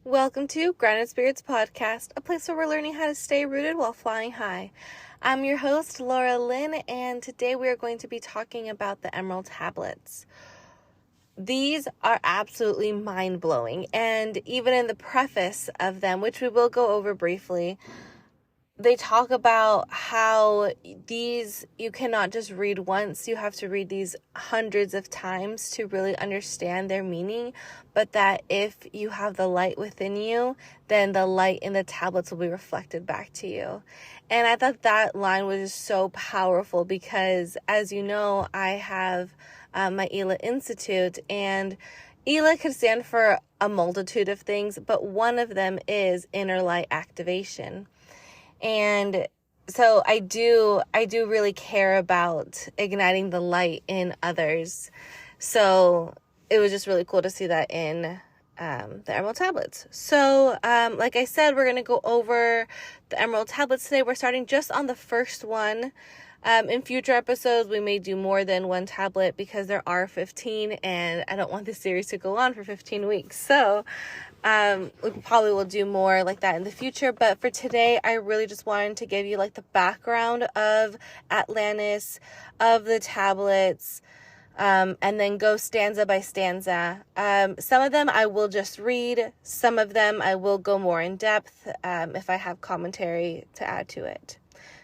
Welcome to Grounded Spirits Podcast, a place where we're learning how to stay rooted while flying high. I'm your host, Laura Lynn, and today we are going to be talking about the Emerald Tablets. These are absolutely mind-blowing, and even in the preface of them, which we will go over briefly, they talk about how these, you cannot just read once, you have to read these hundreds of times to really understand their meaning, but that if you have the light within you, then the light in the tablets will be reflected back to you. And I thought that line was just so powerful because, as you know, I have my ELA Institute, and ELA could stand for a multitude of things, but one of them is inner light activation. And so I do really care about igniting the light in others. So it was just really cool to see that in the Emerald Tablets. So like I said, we're going to go over the Emerald Tablets today. We're starting just on the first one. In future episodes, we may do more than one tablet because there are 15, and I don't want this series to go on for 15 weeks. So we probably will do more like that in the future. But for today, I really just wanted to give you like the background of Atlantis, of the tablets, and then go stanza by stanza. Some of them I will just read. Some of them I will go more in depth if I have commentary to add to it.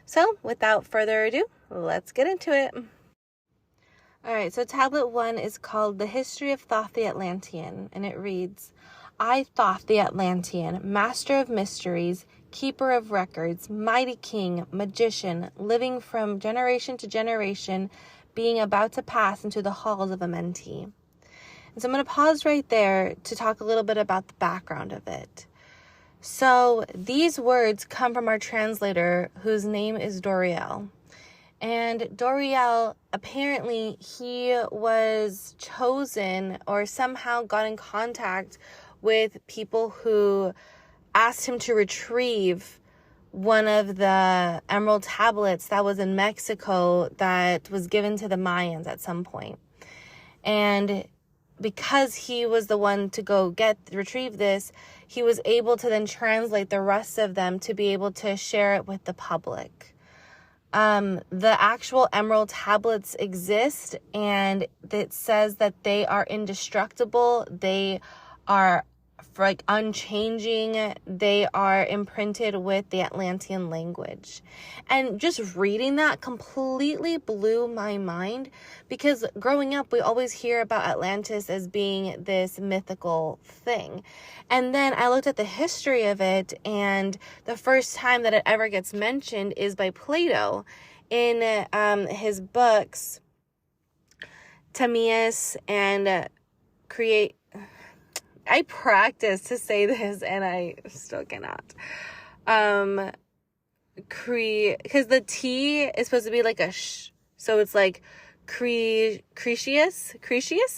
So without further ado, let's get into it. All right, so tablet 1 is called The History of Thoth the Atlantean, and it reads, I, Thoth the Atlantean, master of mysteries, keeper of records, mighty king, magician, living from generation to generation, being about to pass into the halls of Amenti. And so I'm going to pause right there to talk a little bit about the background of it. So these words come from our translator, whose name is Doriel. And Doriel, apparently he was chosen or somehow got in contact with people who asked him to retrieve one of the Emerald Tablets that was in Mexico that was given to the Mayans at some point. And because he was the one to go retrieve this, he was able to then translate the rest of them to be able to share it with the public. The actual Emerald Tablets exist, and it says that they are indestructible. They are unchanging. They are imprinted with the Atlantean language. And just reading that completely blew my mind, because growing up, we always hear about Atlantis as being this mythical thing. And then I looked at the history of it, and the first time that it ever gets mentioned is by Plato in his books, Timaeus and I practice to say this and I still cannot. Because the T is supposed to be like a sh. So it's like Cretius.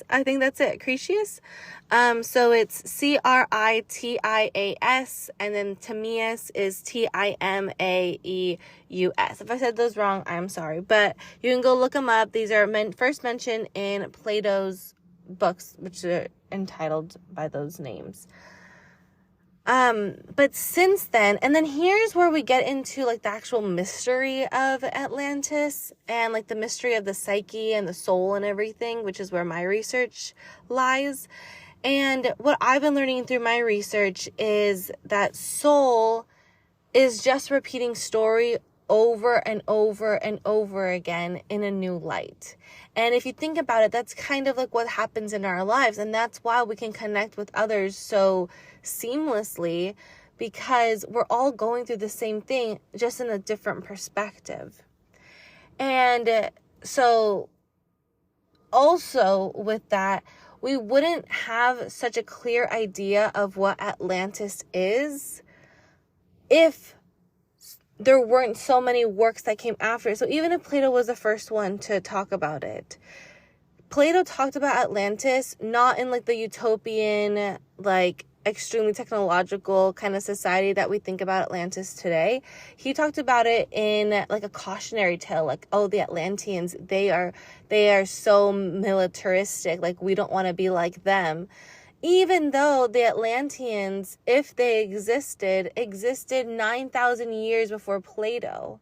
I think that's it. Cretius. So it's Critias, and then Timaeus is Timaeus. If I said those wrong, I'm sorry. But you can go look them up. These are first mentioned in Plato's books, which are entitled by those names. But since then, and then here's where we get into like the actual mystery of Atlantis and like the mystery of the psyche and the soul and everything, which is where my research lies. And what I've been learning through my research is that soul is just repeating story over and over and over again in a new light. And if you think about it, that's kind of like what happens in our lives. And that's why we can connect with others so seamlessly, because we're all going through the same thing, just in a different perspective. And so also with that, we wouldn't have such a clear idea of what Atlantis is if there weren't so many works that came after. So even if Plato was the first one to talk about it, Plato talked about Atlantis not in like the utopian, like extremely technological kind of society that we think about Atlantis today. He talked about it in like a cautionary tale, like, oh, the Atlanteans, they are so militaristic, like we don't want to be like them. even though the Atlanteans, if they existed 9,000 years before Plato.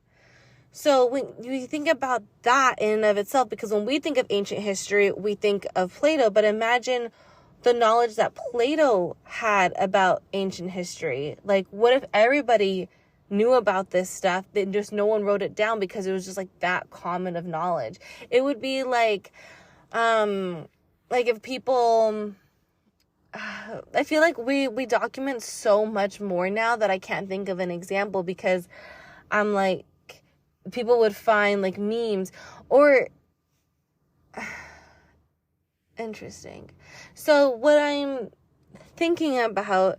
So when you think about that in and of itself, because when we think of ancient history, we think of Plato, but imagine the knowledge that Plato had about ancient history. Like, what if everybody knew about this stuff, then just no one wrote it down because it was just like that common of knowledge? It would be like if people, I feel like we document so much more now that I can't think of an example, because I'm like, people would find like memes or interesting. So what I'm thinking about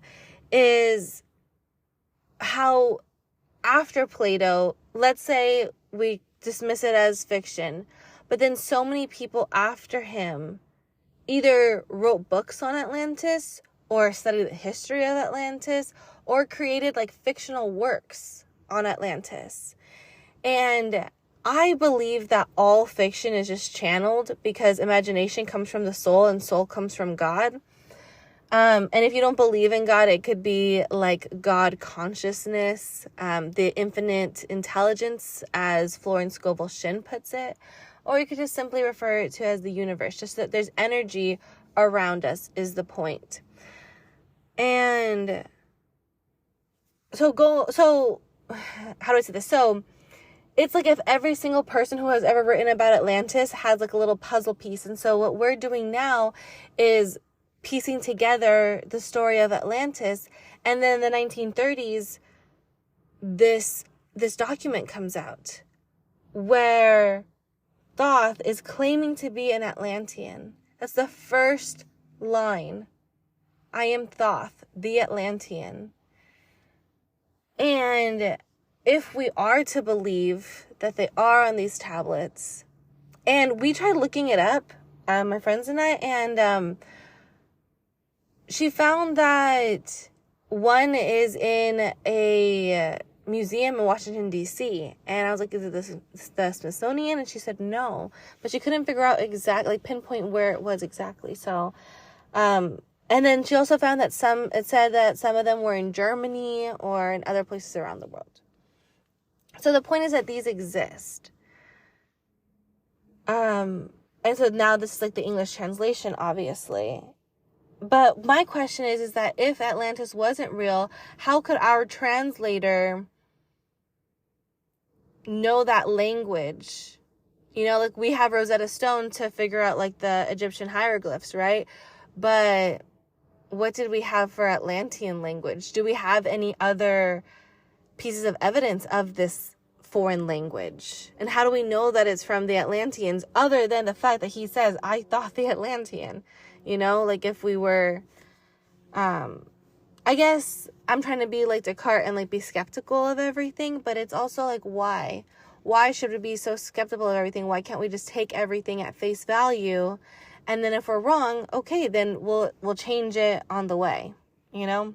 is how after Plato, let's say we dismiss it as fiction, but then so many people after him either wrote books on Atlantis or studied the history of Atlantis or created like fictional works on Atlantis. And I believe that all fiction is just channeled, because imagination comes from the soul and soul comes from God. And if you don't believe in God, it could be like God consciousness, the infinite intelligence, as Florence Scovel Shinn puts it. Or you could just simply refer it to as the universe, just that there's energy around us is the point. And so how do I say this? So it's like if every single person who has ever written about Atlantis has like a little puzzle piece. And so what we're doing now is piecing together the story of Atlantis. And then in the 1930s, this document comes out where Thoth is claiming to be an Atlantean. That's the first line. I am Thoth, the Atlantean. And if we are to believe that they are on these tablets, and we tried looking it up, my friends and I, and she found that one is in a museum in Washington, D.C. And I was like, is it the Smithsonian? And she said no. But she couldn't figure out exactly, pinpoint where it was exactly. So, and then she also found that it said that some of them were in Germany or in other places around the world. So the point is that these exist. And so now this is like the English translation, obviously. But my question is that if Atlantis wasn't real, how could our translator know that language? You know, like we have Rosetta Stone to figure out like the Egyptian hieroglyphs, right? But what did we have for Atlantean language? Do we have any other pieces of evidence of this foreign language? And how do we know that it's from the Atlanteans, other than the fact that he says, I thought the Atlantean? You know, like if we were, I guess I'm trying to be like Descartes and like be skeptical of everything, but it's also like, why? Why should we be so skeptical of everything? Why can't we just take everything at face value? And then if we're wrong, okay, then we'll change it on the way, you know?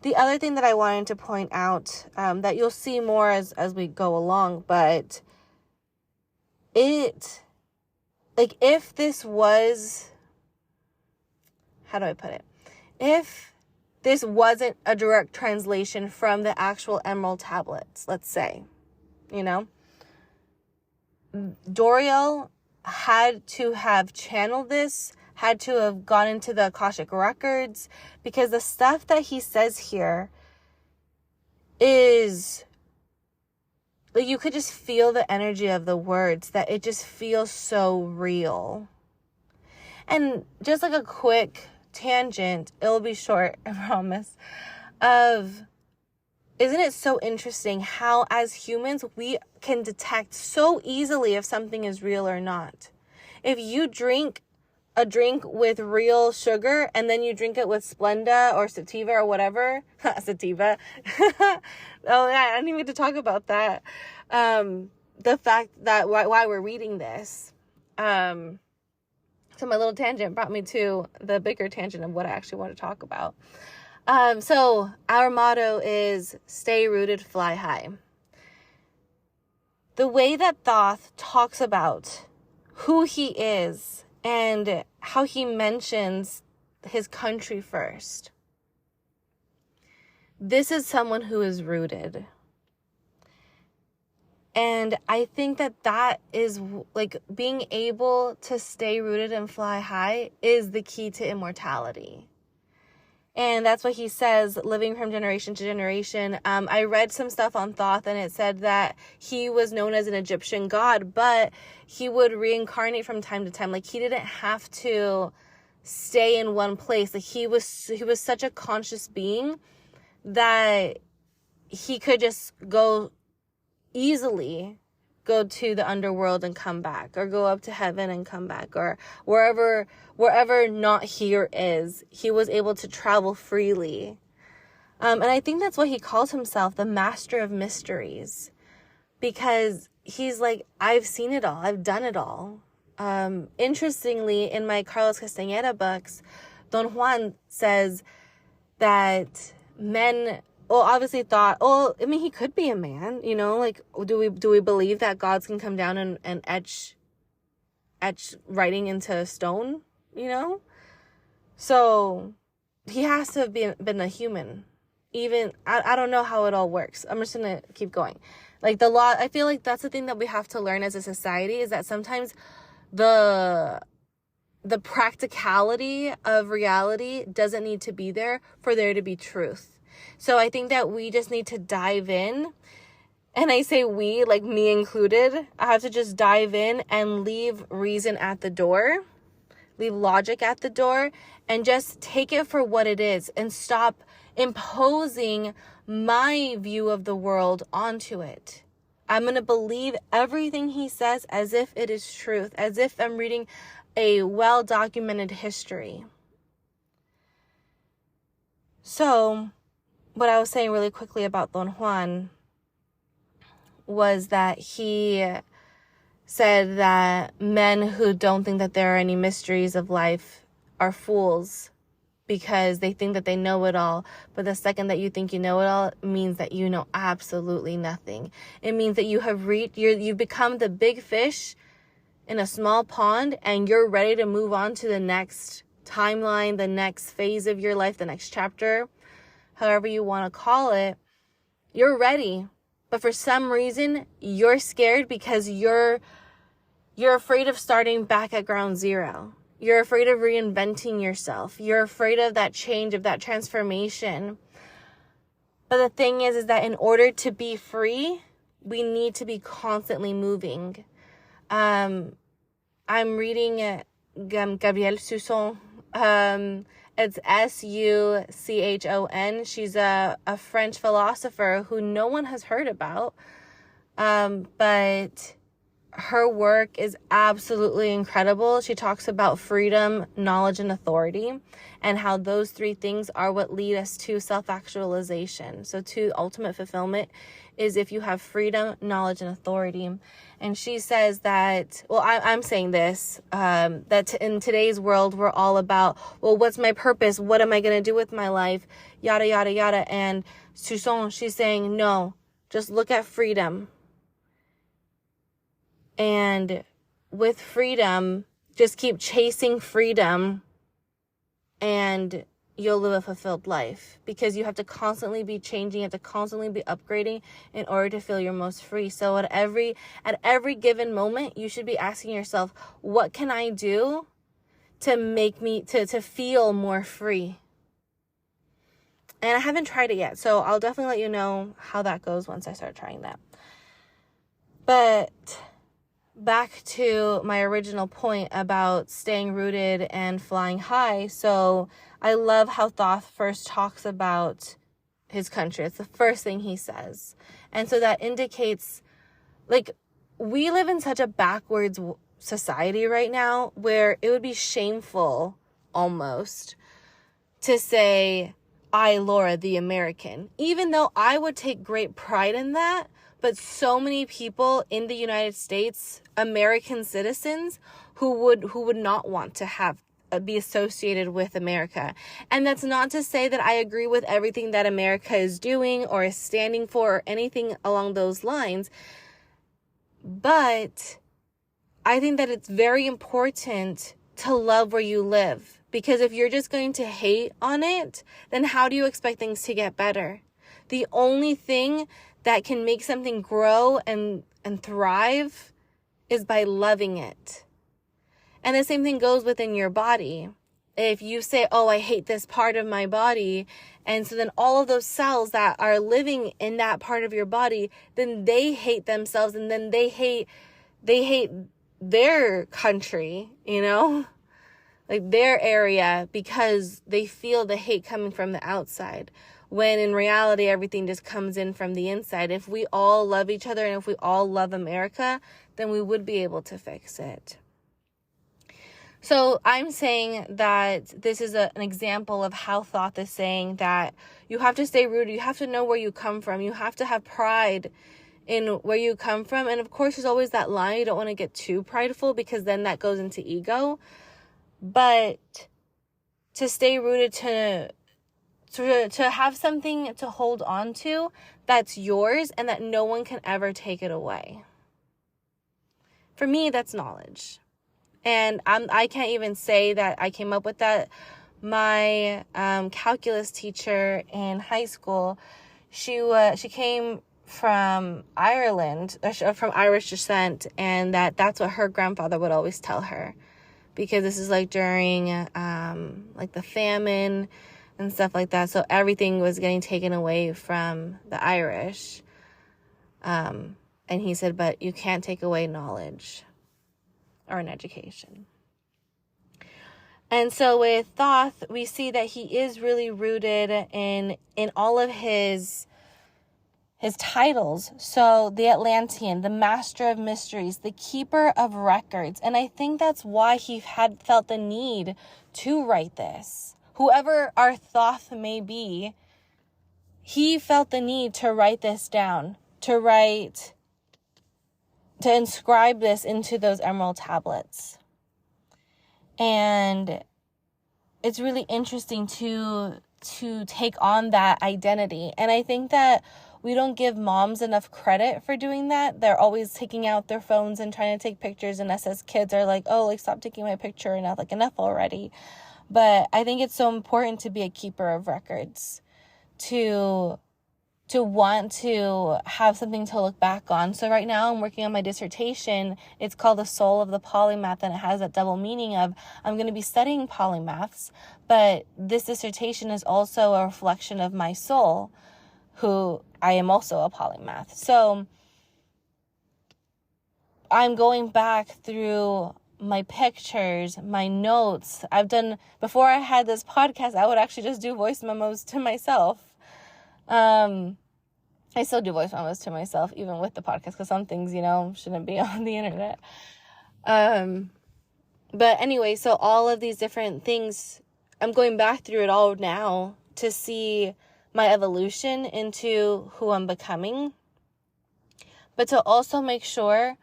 The other thing that I wanted to point out, that you'll see more as we go along, but if this was, how do I put it? If this wasn't a direct translation from the actual emerald tablets, let's say, you know, Doriel had to have channeled this, had to have gone into the Akashic records, because the stuff that he says here is like, you could just feel the energy of the words, that it just feels so real. And just like a quick tangent, it'll be short, I promise, isn't it so interesting how as humans we can detect so easily if something is real or not? If you drink a drink with real sugar and then you drink it with Splenda or sativa or whatever, sativa. Oh yeah, I didn't even get to talk about that. The fact that why we're reading this. So my little tangent brought me to the bigger tangent of what I actually want to talk about. So our motto is stay rooted, fly high. The way that Thoth talks about who he is and how he mentions his country first. This is someone who is rooted. And I think that is like being able to stay rooted and fly high is the key to immortality. And that's what he says, living from generation to generation. I read some stuff on Thoth, and it said that he was known as an Egyptian god, but he would reincarnate from time to time. Like, he didn't have to stay in one place. Like, he was such a conscious being that he could just easily go to the underworld and come back, or go up to heaven and come back, or wherever not here is. He was able to travel freely. And I think that's what he calls himself, the master of mysteries, because he's like, I've seen it all. I've done it all. Interestingly, in my Carlos Castañeda books, Don Juan says that men, well, obviously thought, he could be a man, like, do we believe that gods can come down and etch writing into stone, So he has to have been a human. Even, I don't know how it all works. I'm just going to keep going. Like, the law, I feel like that's the thing that we have to learn as a society, is that sometimes the practicality of reality doesn't need to be there for there to be truth. So I think that we just need to dive in. And I say we, like me included. I have to just dive in and leave reason at the door. Leave logic at the door. And just take it for what it is. And stop imposing my view of the world onto it. I'm going to believe everything he says as if it is truth. As if I'm reading a well-documented history. So, what I was saying really quickly about Don Juan was that he said that men who don't think that there are any mysteries of life are fools, because they think that they know it all. But the second that you think you know it all means that you know absolutely nothing. It means that you have you've become the big fish in a small pond, and you're ready to move on to the next timeline, the next phase of your life, the next chapter, however you want to call it. You're ready. But for some reason, you're scared because you're afraid of starting back at ground zero. You're afraid of reinventing yourself. You're afraid of that change, of that transformation. But the thing is that in order to be free, we need to be constantly moving. I'm reading Gabrielle Suson. It's Suchon. She's a French philosopher who no one has heard about. But her work is absolutely incredible. She talks about freedom, knowledge, and authority, and how those three things are what lead us to self-actualization. So to ultimate fulfillment is if you have freedom, knowledge, and authority. And she says that, I'm saying this, that in today's world, we're all about, what's my purpose? What am I going to do with my life? Yada, yada, yada. And Susan, she's saying, no, just look at freedom. And with freedom, just keep chasing freedom, and you'll live a fulfilled life, because you have to constantly be changing, you have to constantly be upgrading in order to feel your most free. So at every given moment, you should be asking yourself, what can I do to make me to feel more free? And I haven't tried it yet, so I'll definitely let you know how that goes once I start trying that. But back to my original point about staying rooted and flying high. So I love how Thoth first talks about his country. It's the first thing he says. And so that indicates, like, we live in such a backwards society right now where it would be shameful almost to say, I, Laura, the American, even though I would take great pride in that. But so many people in the United States, American citizens, who would not want to have be associated with America. And that's not to say that I agree with everything that America is doing or is standing for or anything along those lines. But I think that it's very important to love where you live, Because if you're just going to hate on it, then how do you expect things to get better? The only thing that can make something grow and thrive is by loving it. And the same thing goes within your body. If you say, oh, I hate this part of my body, and so then all of those cells that are living in that part of your body, then they hate themselves, and then they hate their country, like their area, because they feel the hate coming from the outside. When in reality, everything just comes in from the inside. If we all love each other and if we all love America, then we would be able to fix it. So I'm saying that this is an example of how Thoth is saying that you have to stay rooted. You have to know where you come from. You have to have pride in where you come from. And of course, there's always that line. You don't want to get too prideful, because then that goes into ego. But to stay rooted, to have something to hold on to that's yours and that no one can ever take it away. For me, that's knowledge. And I can't even say that I came up with that. My calculus teacher in high school, she came from Ireland, from Irish descent, and that's what her grandfather would always tell her, because this is like during like the famine and stuff like that. So everything was getting taken away from the Irish. And he said, but you can't take away knowledge or an education. And so with Thoth, we see that he is really rooted in all of his titles. So the Atlantean, the master of mysteries, the keeper of records. And I think that's why he had felt the need to write this. Whoever our Thoth may be, he felt the need to write this down, to inscribe this into those emerald tablets. And it's really interesting to take on that identity. And I think that we don't give moms enough credit for doing that. They're always taking out their phones and trying to take pictures, and us as kids are like, oh, like, stop taking my picture, enough already. But I think it's so important to be a keeper of records, to want to have something to look back on. So right now I'm working on my dissertation. It's called The Soul of the Polymath, and it has that double meaning of I'm going to be studying polymaths, but this dissertation is also a reflection of my soul, who I am also a polymath. So I'm going back through my pictures, my notes. Before I had this podcast, I would actually just do voice memos to myself. I still do voice memos to myself, even with the podcast, because some things, shouldn't be on the internet. But anyway, so all of these different things, I'm going back through it all now to see my evolution into who I'm becoming, but to also make sure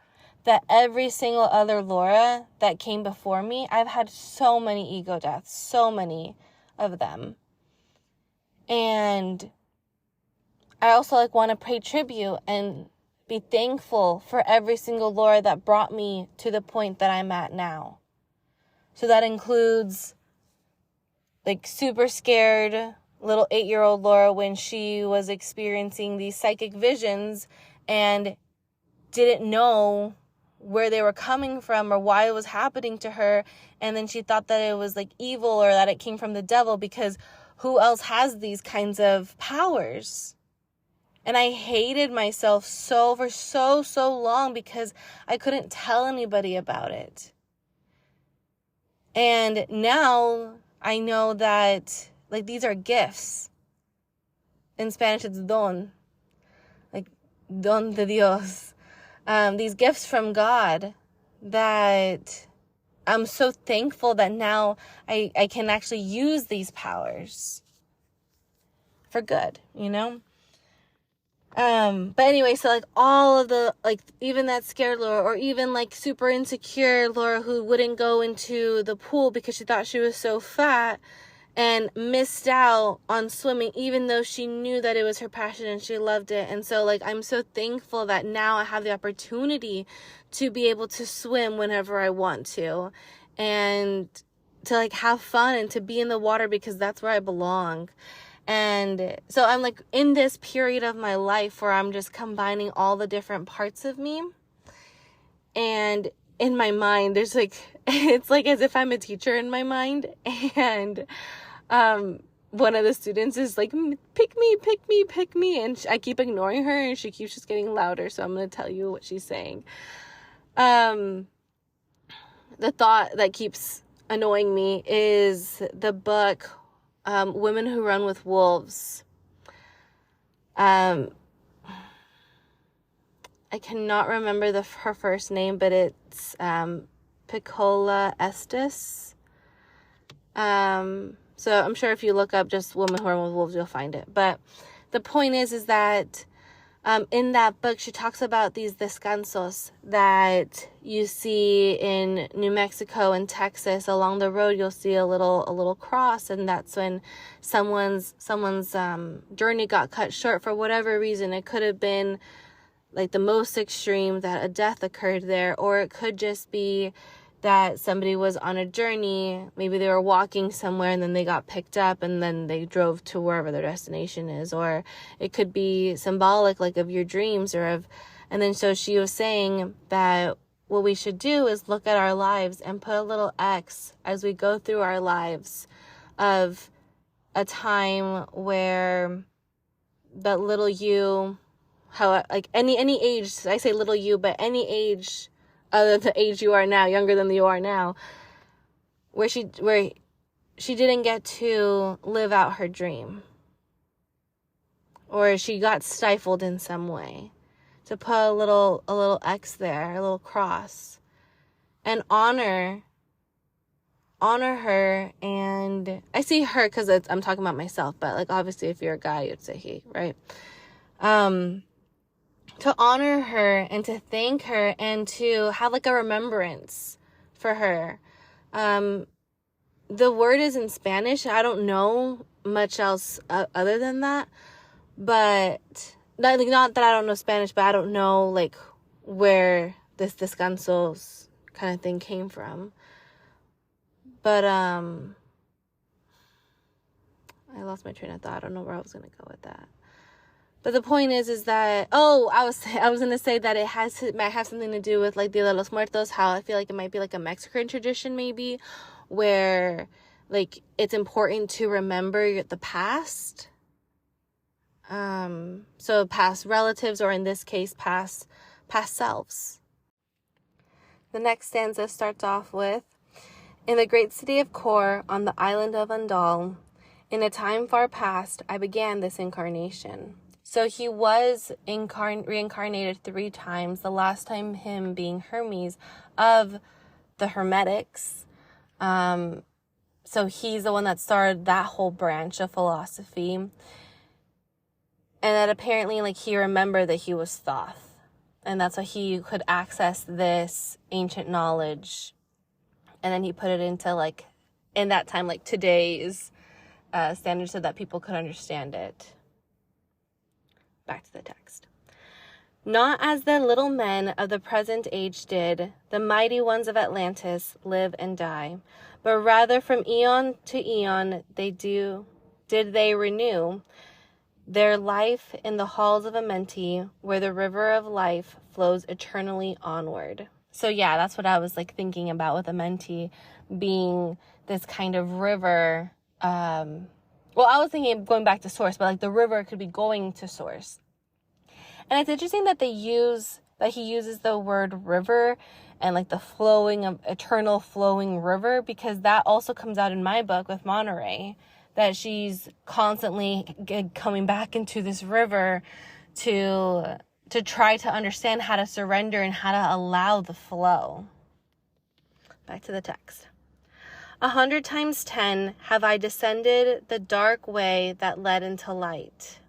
that every single other Laura that came before me, I've had so many ego deaths, so many of them. And I also want to pay tribute and be thankful for every single Laura that brought me to the point that I'm at now. So that includes super scared little 8-year-old Laura when she was experiencing these psychic visions and didn't know where they were coming from or why it was happening to her. And then she thought that it was evil or that it came from the devil, because who else has these kinds of powers? And I hated myself for so long because I couldn't tell anybody about it. And now I know that these are gifts. In Spanish it's don. Don de Dios. These gifts from God that I'm so thankful that now I can actually use these powers for good, But anyway, so all of the, even that scared Laura, or even super insecure Laura who wouldn't go into the pool because she thought she was so fat and missed out on swimming, even though she knew that it was her passion and she loved it. And so I'm so thankful that now I have the opportunity to be able to swim whenever I want to. And like have fun and to be in the water because that's where I belong. And so I'm like in this period of my life where I'm just combining all the different parts of me. And in my mind, there's like, it's like as if I'm a teacher in my mind. And one of the students is like, pick me, pick me, pick me. And I keep ignoring her and she keeps just getting louder. So I'm going to tell you what she's saying. The thought that keeps annoying me is the book, Women Who Run with Wolves. I cannot remember her first name, but it's Piccola Estes. So I'm sure if you look up just Women Who Run with Wolves, you'll find it. But the point is that in that book, she talks about these descansos that you see in New Mexico and Texas. Along the road, you'll see a little cross, and that's when someone's journey got cut short for whatever reason. It could have been like the most extreme, that a death occurred there, or it could just be that somebody was on a journey. Maybe they were walking somewhere and then they got picked up and then they drove to wherever their destination is. Or it could be symbolic, like of your dreams and then so she was saying that what we should do is look at our lives and put a little X as we go through our lives of a time where that little you, how like any age, I say little you, but any age other than the age you are now, younger than you are now, where she didn't get to live out her dream, or she got stifled in some way, to put a little X there, a little cross, and honor her. And I say her because I'm talking about myself, but like obviously if you're a guy, you'd say he, right? To honor her and to thank her and to have like a remembrance for her. The word is in Spanish. I don't know much else other than that, but not that I don't know Spanish, but I don't know like where this descansos kind of thing came from. But I lost my train of thought. I don't know where I was going to go with that. But the point is that, I was going to say that it might have something to do with like Dia de los Muertos, how I feel like it might be like a Mexican tradition maybe, where like it's important to remember the past. So past relatives, or in this case, past selves. The next stanza starts off with, in the great city of Kor, on the island of Andal, in a time far past, I began this incarnation. So he was reincarnated 3 times, the last time him being Hermes of the Hermetics. So he's the one that started that whole branch of philosophy. And that apparently like he remembered that he was Thoth. And that's why he could access this ancient knowledge. And then he put it into like, in that time, like today's standards so that people could understand it. Back to the text. Not as the little men of the present age did, the mighty ones of Atlantis live and die, but rather from eon to eon did they renew their life in the halls of Amenti, where the river of life flows eternally onward. So yeah, that's what I was like thinking about with Amenti being this kind of river. Well, I was thinking of going back to source, but like the river could be going to source. And it's interesting that he uses the word river and like the eternal flowing river, because that also comes out in my book with Monterey, that she's constantly coming back into this river to try to understand how to surrender and how to allow the flow. Back to the text. 100 times 10 have I descended the dark way that led into light.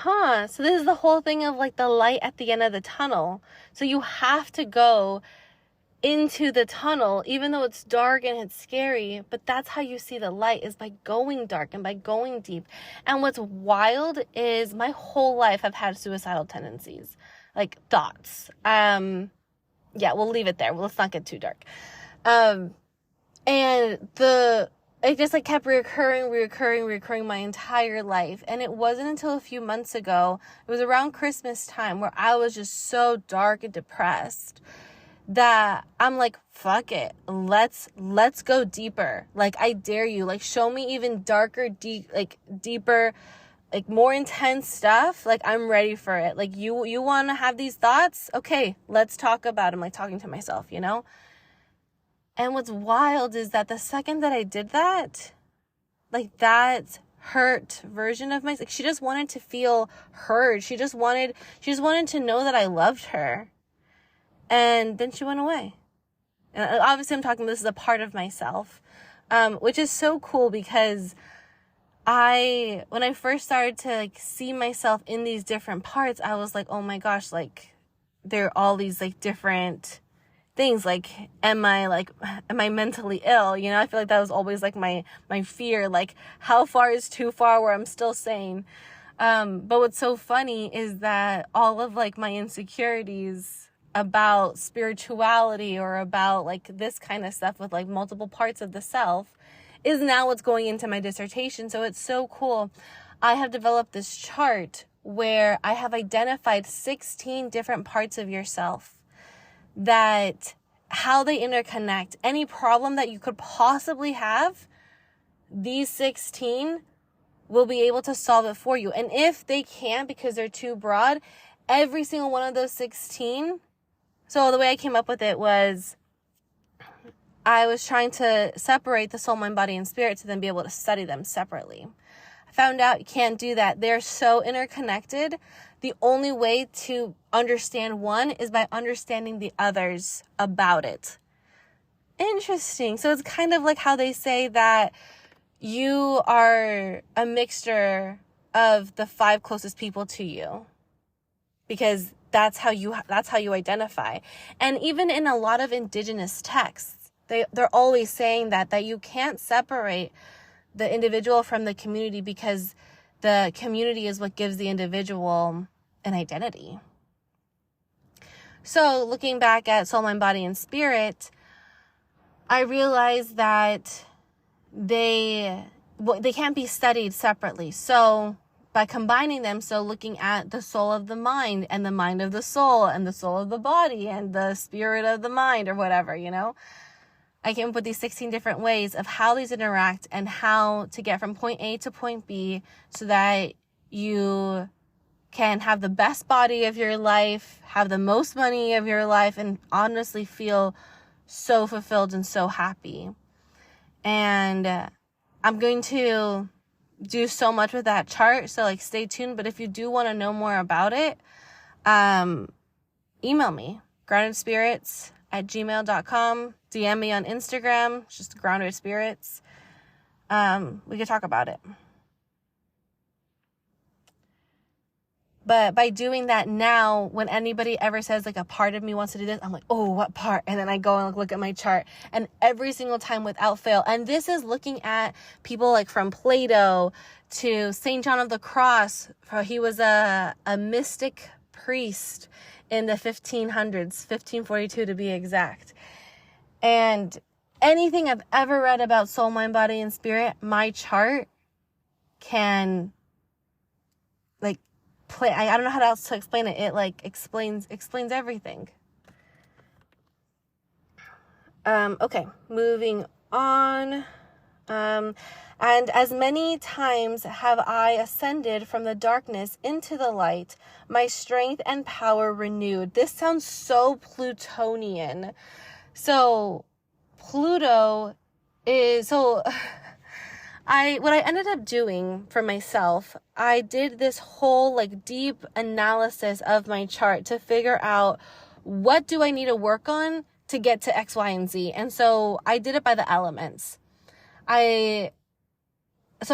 So this is the whole thing of like the light at the end of the tunnel. So you have to go into the tunnel, even though it's dark and it's scary, but that's how you see the light, is by going dark and by going deep. And what's wild is my whole life I've had suicidal tendencies, like thoughts. Yeah, we'll leave it there. Let's not get too dark. And it just like kept reoccurring my entire life. And it wasn't until a few months ago, it was around Christmas time, where I was just so dark and depressed that I'm like, fuck it. Let's go deeper. Like, I dare you. Like, show me even darker, deeper, like more intense stuff. Like, I'm ready for it. Like, you want to have these thoughts? Okay, let's talk about them. Like, talking to myself, you know? And what's wild is that the second that I did that, like, that hurt version of myself, like, she just wanted to feel heard. She just wanted to know that I loved her. And then she went away. And obviously I'm talking, this is a part of myself, which is so cool, because when I first started to like see myself in these different parts, I was like, oh my gosh, like, there are all these like different things. Like, am I mentally ill? You know, I feel like that was always like my fear. Like, how far is too far where I'm still sane? But what's so funny is that all of like my insecurities about spirituality, or about like this kind of stuff with like multiple parts of the self, is now what's going into my dissertation. So it's so cool. I have developed this chart where I have identified 16 different parts of yourself, that how they interconnect. Any problem that you could possibly have, these 16 will be able to solve it for you. And if they can't, because they're too broad, every single one of those 16. So the way I came up with it was, I was trying to separate the soul, mind, body, and spirit to then be able to study them separately. I found out you can't do that. They're so interconnected. The only way to understand one is by understanding the others about it. Interesting. So it's kind of like how they say that you are a mixture of the 5 closest people to you, because that's how you identify. And even in a lot of indigenous texts, they're always saying that you can't separate the individual from the community, because the community is what gives the individual an identity. So looking back at soul, mind, body, and spirit, I realized that they can't be studied separately. So by combining them, so looking at the soul of the mind, and the mind of the soul, and the soul of the body, and the spirit of the mind, or whatever, you know, I came up with these 16 different ways of how these interact, and how to get from point A to point B, so that you can have the best body of your life, have the most money of your life, and honestly feel so fulfilled and so happy. And I'm going to do so much with that chart, so like stay tuned. But if you do want to know more about it, email me, groundedspirits@gmail.com. DM me on Instagram, just Grounded Spirits. We could talk about it. But by doing that now, when anybody ever says like a part of me wants to do this, I'm like, oh, what part? And then I go and look at my chart, and every single time without fail. And this is looking at people like from Plato to St. John of the Cross. He was a mystic priest in the 1500s, 1542 to be exact. And anything I've ever read about soul, mind, body, and spirit, my chart can like play. I don't know how else to explain it. It like explains everything. Okay, moving on. And as many times have I ascended from the darkness into the light, my strength and power renewed. This sounds so Plutonian. So Pluto is, what I ended up doing for myself, I did this whole like deep analysis of my chart to figure out what do I need to work on to get to X, Y, and Z. And so I did it by the elements. So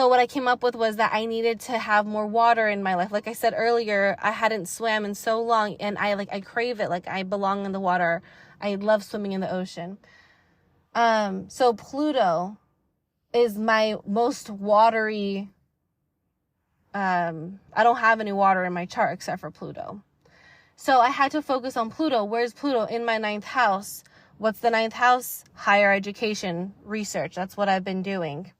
what I came up with was that I needed to have more water in my life. Like I said earlier, I hadn't swam in so long, and I crave it. Like I belong in the water. I love swimming in the ocean. So Pluto is my most watery. I don't have any water in my chart except for Pluto. So I had to focus on Pluto. Where's Pluto? In my 9th house, What's the ninth house? Higher education, research. That's what I've been doing.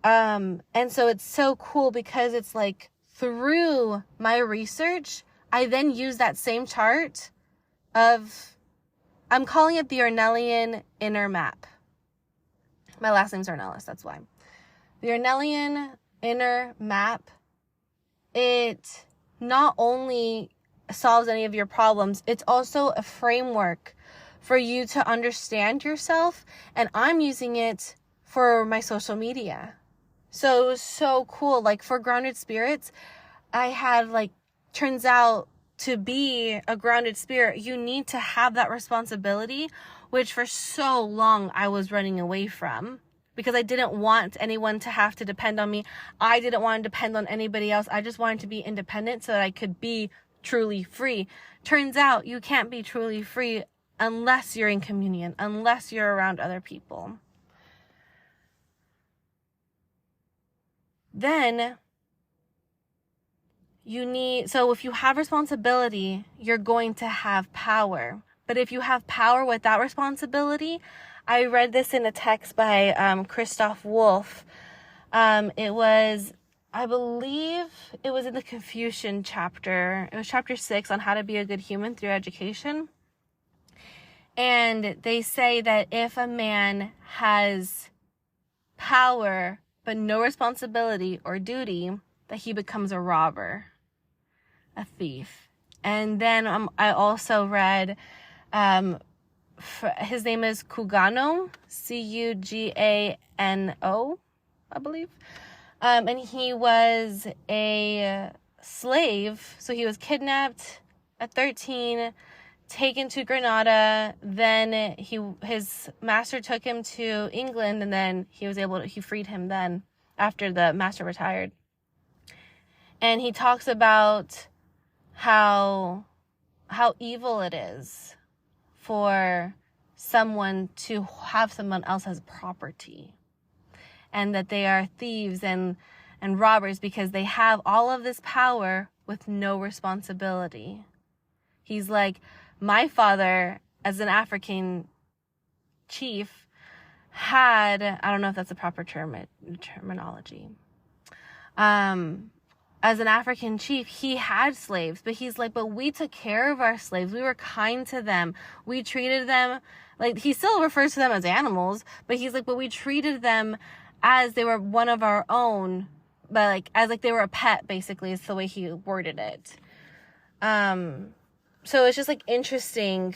And so it's so cool because it's like through my research, I then use that same chart of, I'm calling it the Ornellian inner map. My last name's Ornelas, that's why. The Ornellian inner map, it not only solves any of your problems, it's also a framework for you to understand yourself. And I'm using it for my social media. So it was so cool. Like for grounded spirits, I had like, turns out to be a grounded spirit, you need to have that responsibility, which for so long I was running away from because I didn't want anyone to have to depend on me. I didn't want to depend on anybody else. I just wanted to be independent so that I could be truly free. Turns out you can't be truly free unless you're in communion, unless you're around other people. Then so if you have responsibility, you're going to have power. But if you have power without responsibility, I read this in a text by Christoph Wolff. It was, I believe it was in the Confucian chapter. It was chapter 6 on how to be a good human through education. And they say that if a man has power but no responsibility or duty, that he becomes a robber, a thief. And then I also read, his name is Cugano, Cugano, I believe. And he was a slave. So he was kidnapped at 13, taken to Granada. Then his master took him to England, and then he freed him then after the master retired. And he talks about how evil it is for someone to have someone else as property, and that they are thieves and robbers because they have all of this power with no responsibility. He's like, my father, as an African chief, had, I don't know if that's a proper terminology. As an African chief, he had slaves, but he's like, but we took care of our slaves. We were kind to them. We treated them like, he still refers to them as animals, but he's like, but we treated them as they were one of our own, but like, as like they were a pet, basically, is the way he worded it. So it's just like interesting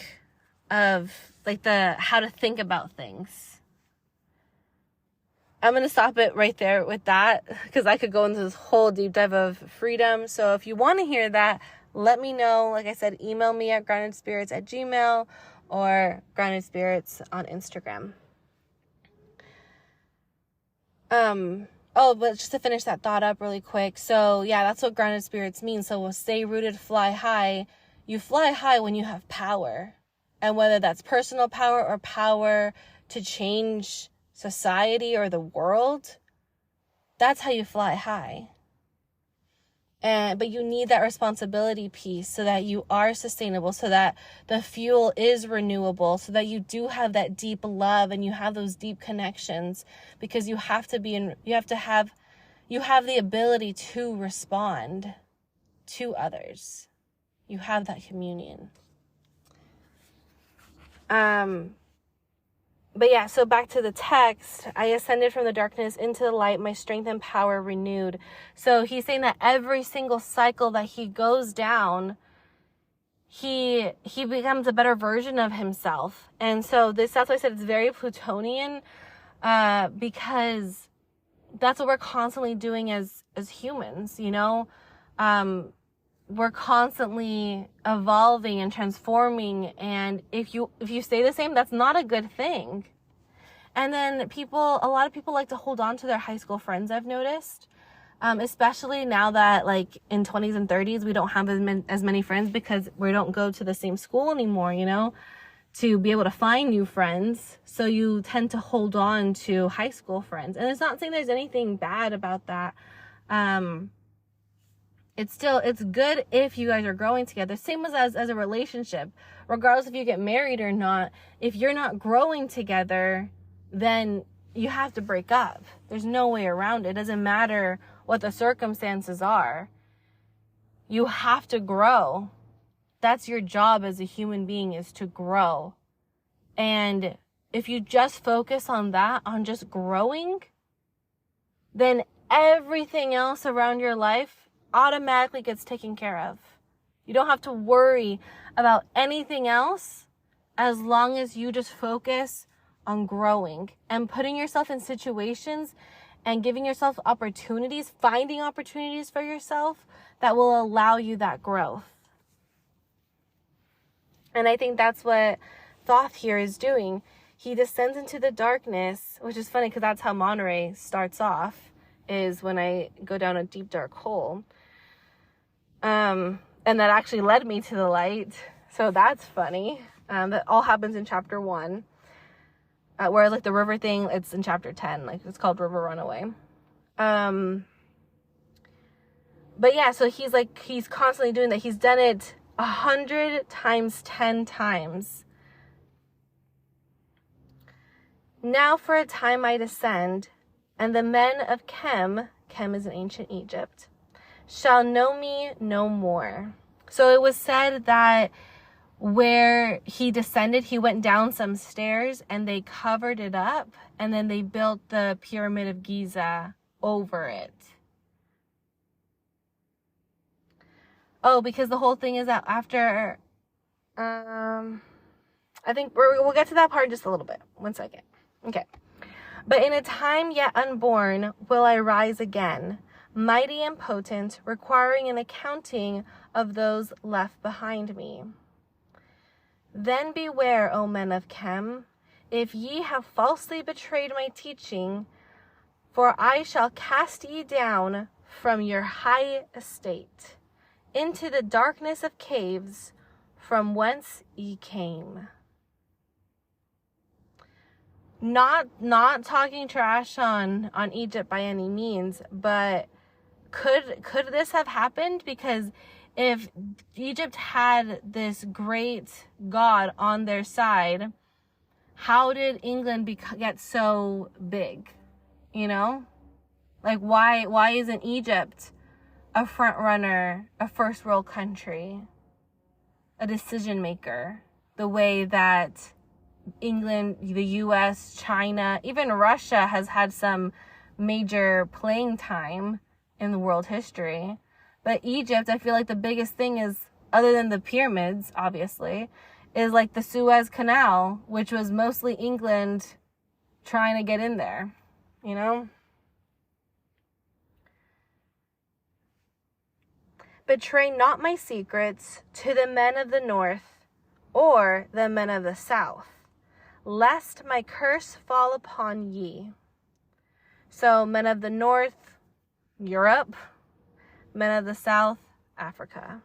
of like how to think about things. I'm going to stop it right there with that because I could go into this whole deep dive of freedom. So if you want to hear that, let me know. Like I said, email me at groundedspirits@gmail.com or groundedspirits on Instagram. But just to finish that thought up really quick. So yeah, that's what grounded spirits mean. So we'll stay rooted, fly high. You fly high when you have power. And whether that's personal power or power to change society or the world, that's how you fly high. But you need that responsibility piece so that you are sustainable, so that the fuel is renewable, so that you do have that deep love and you have those deep connections, because you have the ability to respond to others. You have that communion. But yeah, so back to the text. I ascended from the darkness into the light, my strength and power renewed. So he's saying that every single cycle that he goes down, he becomes a better version of himself. And so that's why I said it's very Plutonian, because that's what we're constantly doing as humans, you know? We're constantly evolving and transforming, and if you stay the same, that's not a good thing. And then a lot of people like to hold on to their high school friends, I've noticed, especially now that like in 20s and 30s we don't have as many friends because we don't go to the same school anymore, you know, to be able to find new friends. So you tend to hold on to high school friends, and it's not saying there's anything bad about that. it's good if you guys are growing together. Same as a relationship. Regardless if you get married or not, if you're not growing together, then you have to break up. There's no way around it. It doesn't matter what the circumstances are. You have to grow. That's your job as a human being, is to grow. And if you just focus on that, on just growing, then everything else around your life automatically gets taken care of. You don't have to worry about anything else as long as you just focus on growing and putting yourself in situations and giving yourself opportunities, finding opportunities for yourself that will allow you that growth. And I think that's what Thoth here is doing. He descends into the darkness, which is funny because that's how Monterey starts off, is when I go down a deep dark hole. And that actually led me to the light. So that's funny. That all happens in chapter 1. Where like the river thing, it's in chapter 10. Like it's called River Runaway. But yeah, so he's constantly doing that. He's done it 100 times 10 times. Now for a time I descend, and the men of Chem is in ancient Egypt, shall know me no more. So it was said that where he descended, he went down some stairs and they covered it up, and then they built the Pyramid of Giza over it. Oh, because the whole thing is that after, I think we'll get to that part in just a little bit. 1 second. Okay. But in a time yet unborn will I rise again, mighty and potent, requiring an accounting of those left behind me. Then beware, O men of Chem, if ye have falsely betrayed my teaching, for I shall cast ye down from your high estate into the darkness of caves from whence ye came. Not talking trash on Egypt by any means, but could this have happened? Because if Egypt had this great god on their side, how did England get so big? You know? Like why isn't Egypt a front runner, a first world country, a decision maker, the way that England, the US, China, even Russia has had some major playing time in the world history. But Egypt, I feel like the biggest thing is, other than the pyramids, obviously, is like the Suez Canal, which was mostly England trying to get in there, you know? Betray not my secrets to the men of the north or the men of the south, lest my curse fall upon ye. So men of the north, Europe, men of the south, Africa.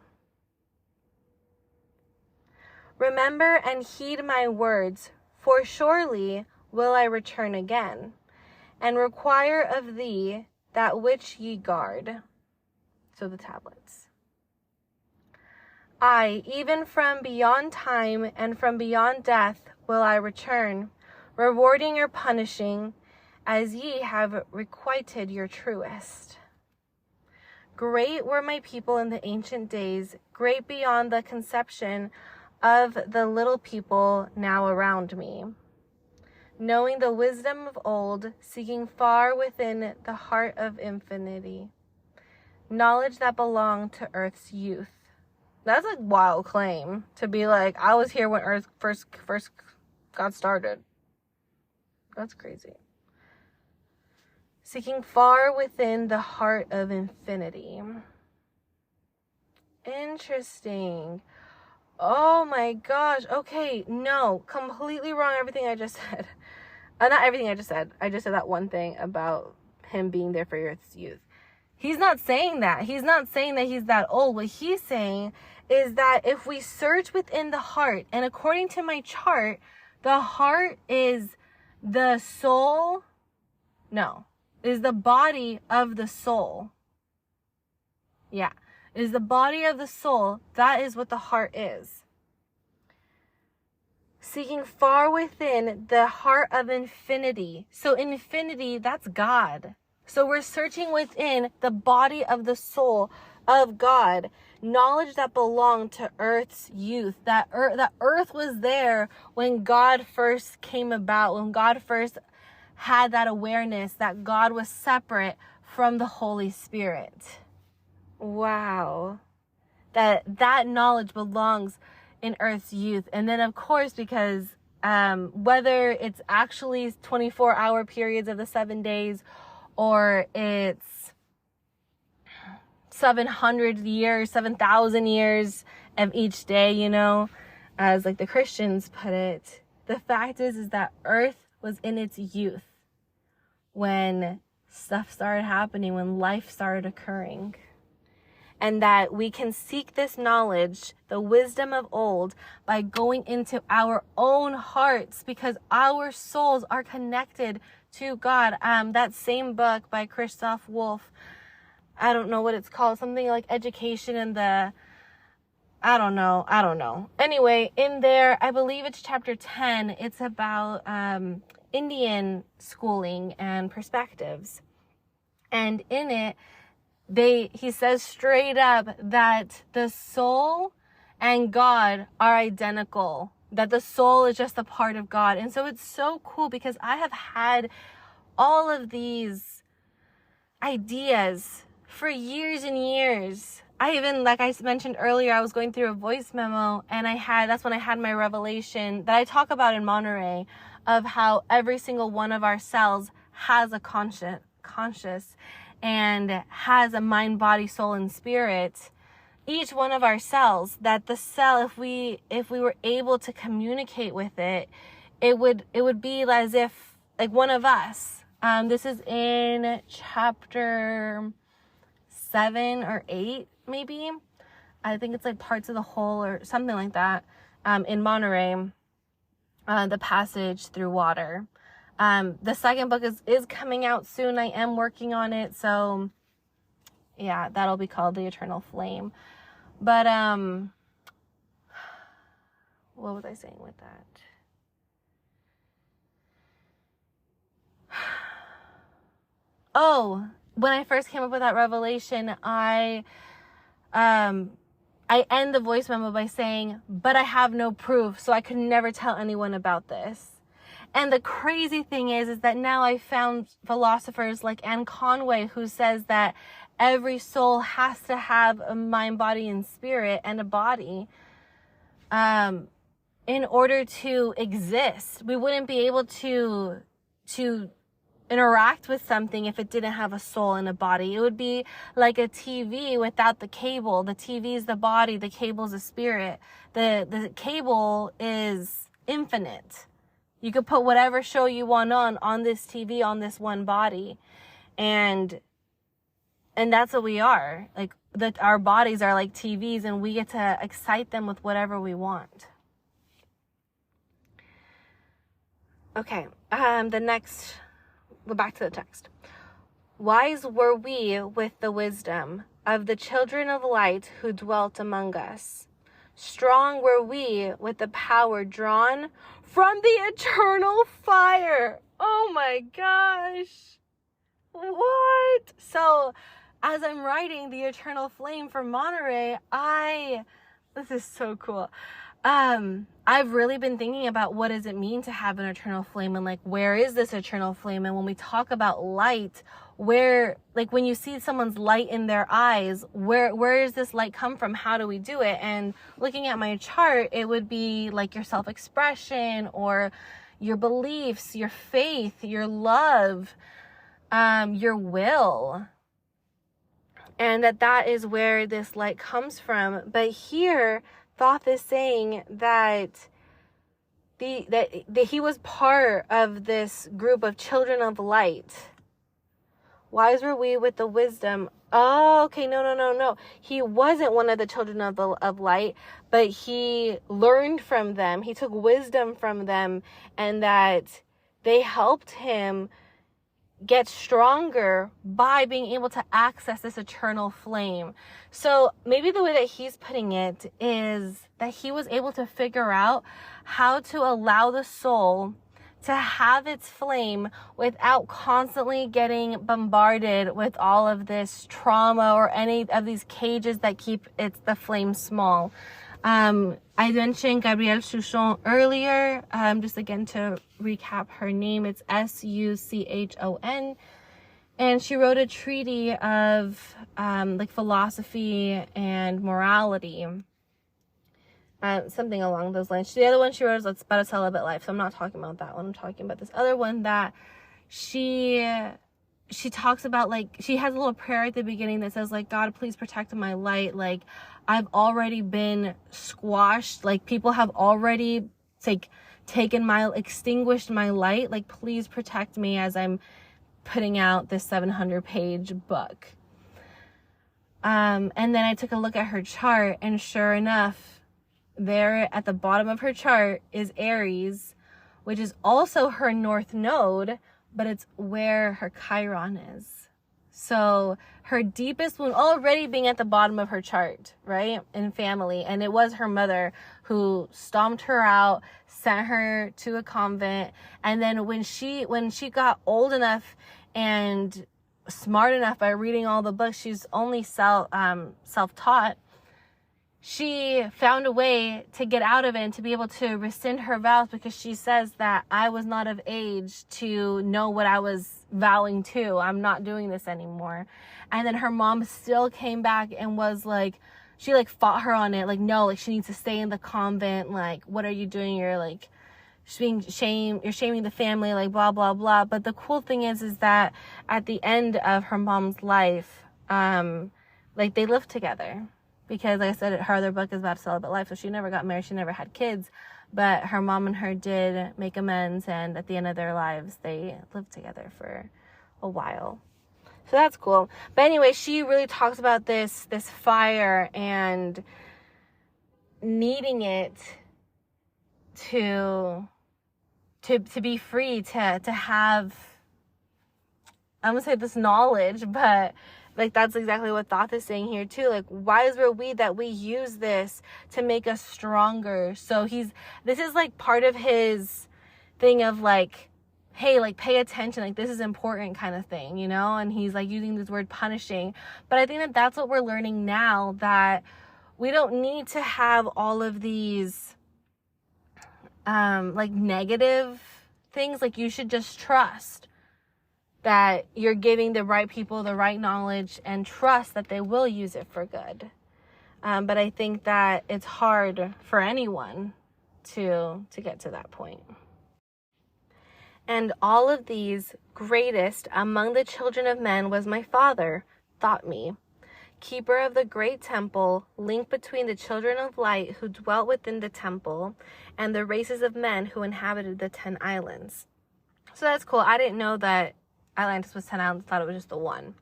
Remember and heed my words, for surely will I return again, and require of thee that which ye guard. So the tablets. I, even from beyond time and from beyond death, will I return, rewarding or punishing, as ye have requited your truest. Great were my people in the ancient days, great beyond the conception of the little people now around me. Knowing the wisdom of old, seeking far within the heart of infinity, knowledge that belonged to earth's youth. That's a wild claim to be like, I was here when Earth first got started. That's crazy. Seeking far within the heart of infinity. Interesting. Oh my gosh. Okay, no, completely wrong everything I just said. Not everything I just said. I just said that one thing about him being there for Earth's youth. He's not saying that. He's not saying that he's that old. What he's saying is that if we search within the heart, and according to my chart, the heart is the soul, is the body of the soul. Yeah. is the body of the soul. That is what the heart is. Seeking far within the heart of infinity. So infinity, that's God. So we're searching within the body of the soul of God. Knowledge that belonged to Earth's youth. That Earth was there when God first came about. When God first had that awareness that God was separate from the Holy Spirit. Wow. That knowledge belongs in Earth's youth. And then of course, because whether it's actually 24-hour periods of the 7 days, or it's 700 years, 7,000 years of each day, you know, as like the Christians put it, the fact is that Earth was in its youth when stuff started happening, when life started occurring. And that we can seek this knowledge, the wisdom of old, by going into our own hearts, because our souls are connected to God. That same book by Christoph Wolff, I don't know what it's called, something like Education in the, I don't know. Anyway, in there, I believe it's chapter 10, it's about Indian schooling and perspectives. And in it, he says straight up that the soul and God are identical, that the soul is just a part of God. And so it's so cool because I have had all of these ideas for years and years. I even, like I mentioned earlier, I was going through a voice memo, and that's when I had my revelation that I talk about in Monterey, of how every single one of our cells has a conscious and has a mind, body, soul, and spirit. Each one of our cells, that the cell, if we were able to communicate with it, it would be as if like one of us. This is in chapter 7 or 8, maybe. I think it's like Parts of the Whole or something like that. In Monterey, the passage through water. The second book is coming out soon. I am working on it. So yeah, that'll be called The Eternal Flame. But, what was I saying with that? Oh, when I first came up with that revelation, I end the voice memo by saying, but I have no proof, so I could never tell anyone about this. And the crazy thing is that now I found philosophers like Anne Conway, who says that every soul has to have a mind, body, and spirit, and a body, in order to exist. We wouldn't be able to interact with something if it didn't have a soul and a body. It would be like a TV without the cable. The TV is the body, the cable is the spirit. The cable is infinite. You could put whatever show you want on this TV, on this one body. And that's what we are. Like, our bodies are like TVs, and we get to excite them with whatever we want. Okay, back to the text. Wise were we with the wisdom of the children of light who dwelt among us. Strong were we with the power drawn from the eternal fire. Oh my gosh. What? So, as I'm writing the eternal flame for Monterey, this is so cool. I've really been thinking about what does it mean to have an eternal flame, and like, where is this eternal flame? And when we talk about light, where, like, when you see someone's light in their eyes, where does this light come from? How do we do it? And looking at my chart, it would be like your self-expression, or your beliefs, your faith, your love, your will. And that is where this light comes from. But here, Thoth is saying that he was part of this group of children of light. Wise were we with the wisdom. Oh, okay, no. He wasn't one of the children of light, but he learned from them. He took wisdom from them, and that they helped him get stronger by being able to access this eternal flame. So maybe the way that he's putting it is that he was able to figure out how to allow the soul to have its flame without constantly getting bombarded with all of this trauma or any of these cages that keep the flame small. I mentioned Gabrielle Souchon earlier. Just again to recap her name, it's Suchon. And she wrote a treatise of like philosophy and morality. Something along those lines. The other one she wrote is about a celibate life. So I'm not talking about that one. I'm talking about this other one that she talks about, like, she has a little prayer at the beginning that says, like, God, please protect my light. Like, I've already been squashed. Like, people have already, like, extinguished my light. Like, please protect me as I'm putting out this 700-page book. And then I took a look at her chart, and sure enough, there at the bottom of her chart is Aries, which is also her north node, but it's where her Chiron is. So her deepest wound already being at the bottom of her chart, right? In family. And it was her mother who stomped her out, sent her to a convent. And then when she got old enough and smart enough by reading all the books, she's only self-taught. She found a way to get out of it and to be able to rescind her vows, because she says that I was not of age to know what I was vowing to. I'm not doing this anymore. And then her mom still came back and was like, she like fought her on it. Like, no, like she needs to stay in the convent. Like, what are you doing? You're like you're shaming the family, like blah, blah, blah. But the cool thing is that at the end of her mom's life, like they lived together. Because like I said, her other book is about a celibate life. So she never got married. She never had kids. But her mom and her did make amends. And at the end of their lives, they lived together for a while. So that's cool. But anyway, she really talks about this fire and needing it to be free, to have, I'm going to say this knowledge, but like, that's exactly what Thoth is saying here too. Like, wise were we that we use this to make us stronger. So this is like part of his thing of like, hey, like pay attention. Like, this is important kind of thing, you know? And he's like using this word punishing. But I think that that's what we're learning now, that we don't need to have all of these, like negative things. Like, you should just trust that you're giving the right people the right knowledge and trust that they will use it for good. But I think that it's hard for anyone to get to that point. And all of these greatest among the children of men was my father, thought me, keeper of the great temple, link between the children of light who dwelt within the temple and the races of men who inhabited the 10 islands. So that's cool. I didn't know that Atlantis was 10 islands, thought it was just the one.